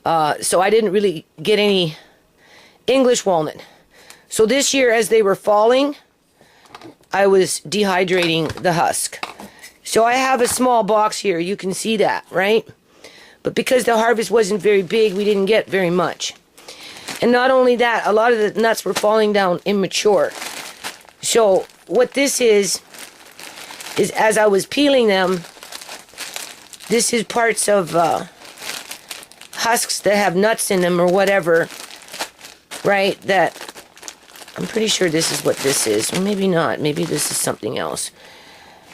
So I didn't really get any English walnut. So this year, as they were falling, I was dehydrating the husk. So I have a small box here. You can see that, right? But because the harvest wasn't very big, we didn't get very much. And not only that, a lot of the nuts were falling down immature. So what this is as I was peeling them, this is parts of husks that have nuts in them or whatever, right? That I'm pretty sure this is what this is. Or maybe not. Maybe this is something else.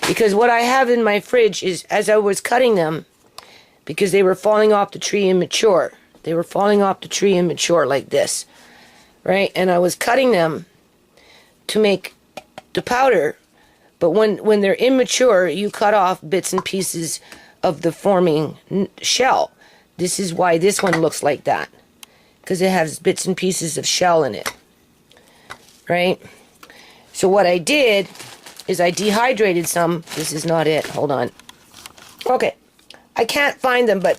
Because what I have in my fridge is, as I was cutting them, because they were falling off the tree immature. They were falling off the tree immature like this, right? And I was cutting them to make the powder. But when they're immature, you cut off bits and pieces of the forming shell. This is why this one looks like that. Because it has bits and pieces of shell in it. Right? So what I did is I dehydrated some. This is not it. Hold on. Okay. I can't find them, but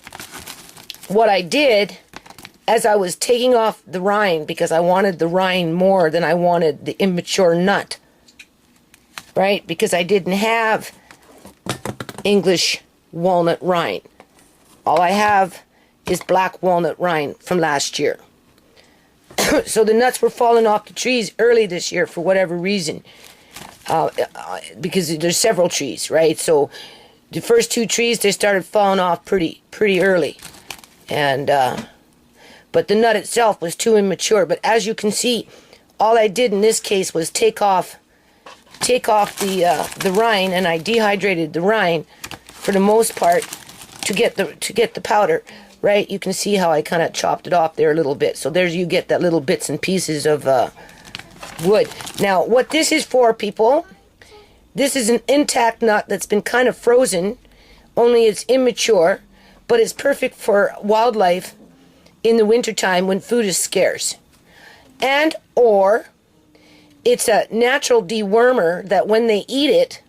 what I did, as I was taking off the rind, because I wanted the rind more than I wanted the immature nut, right? Because I didn't have English walnut rind. All I have is black walnut rind from last year. So the nuts were falling off the trees early this year for whatever reason. Because there's several trees, right? So the first 2 trees, they started falling off pretty early. And but the nut itself was too immature. But as you can see, all I did in this case was take off the rind, and I dehydrated the rind for the most part to get the powder, right? You can see how I kind of chopped it off there a little bit. So there's, you get that little bits and pieces of wood. Now, what this is for, people, this is an intact nut that's been kind of frozen, only it's immature. but it's perfect for wildlife in the wintertime when food is scarce. And or it's a natural dewormer that when they eat it,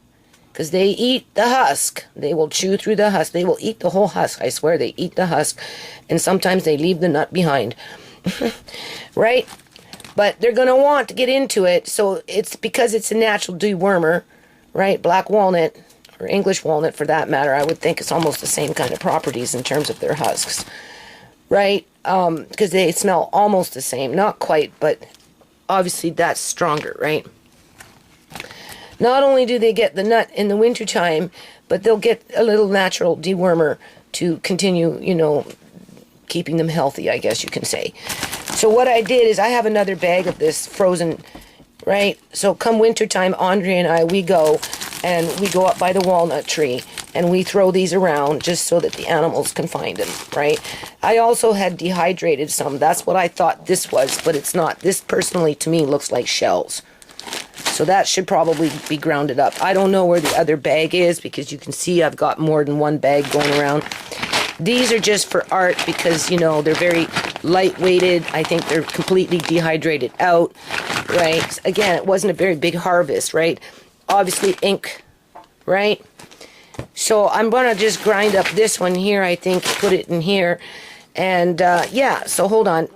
because they eat the husk, they will chew through the husk. They will eat the whole husk. I swear, they eat the husk. And sometimes they leave the nut behind. Right? But they're going to want to get into it. So it's because it's a natural dewormer, right? Black walnut, or English walnut for that matter, I would think it's almost the same kind of properties in terms of their husks. Right? Because they smell almost the same. Not quite, but obviously that's stronger, right? Not only do they get the nut in the wintertime, but they'll get a little natural dewormer to continue, you know, keeping them healthy, I guess you can say. So what I did is I have another bag of this frozen, right? So come wintertime, Andre and I, we go up by the walnut tree and we throw these around just so that the animals can find them, right? I also had dehydrated some. That's what I thought this was, but it's not. This personally to me looks like shells. So that should probably be grounded up. I don't know where the other bag is because you can see I've got more than one bag going around. These are just for art because, you know, they're very light-weighted. I think they're completely dehydrated out, right? Again, it wasn't a very big harvest, right? Obviously ink, right? So I'm going to just grind up this one here, I think, put it in here. And, yeah, so hold on.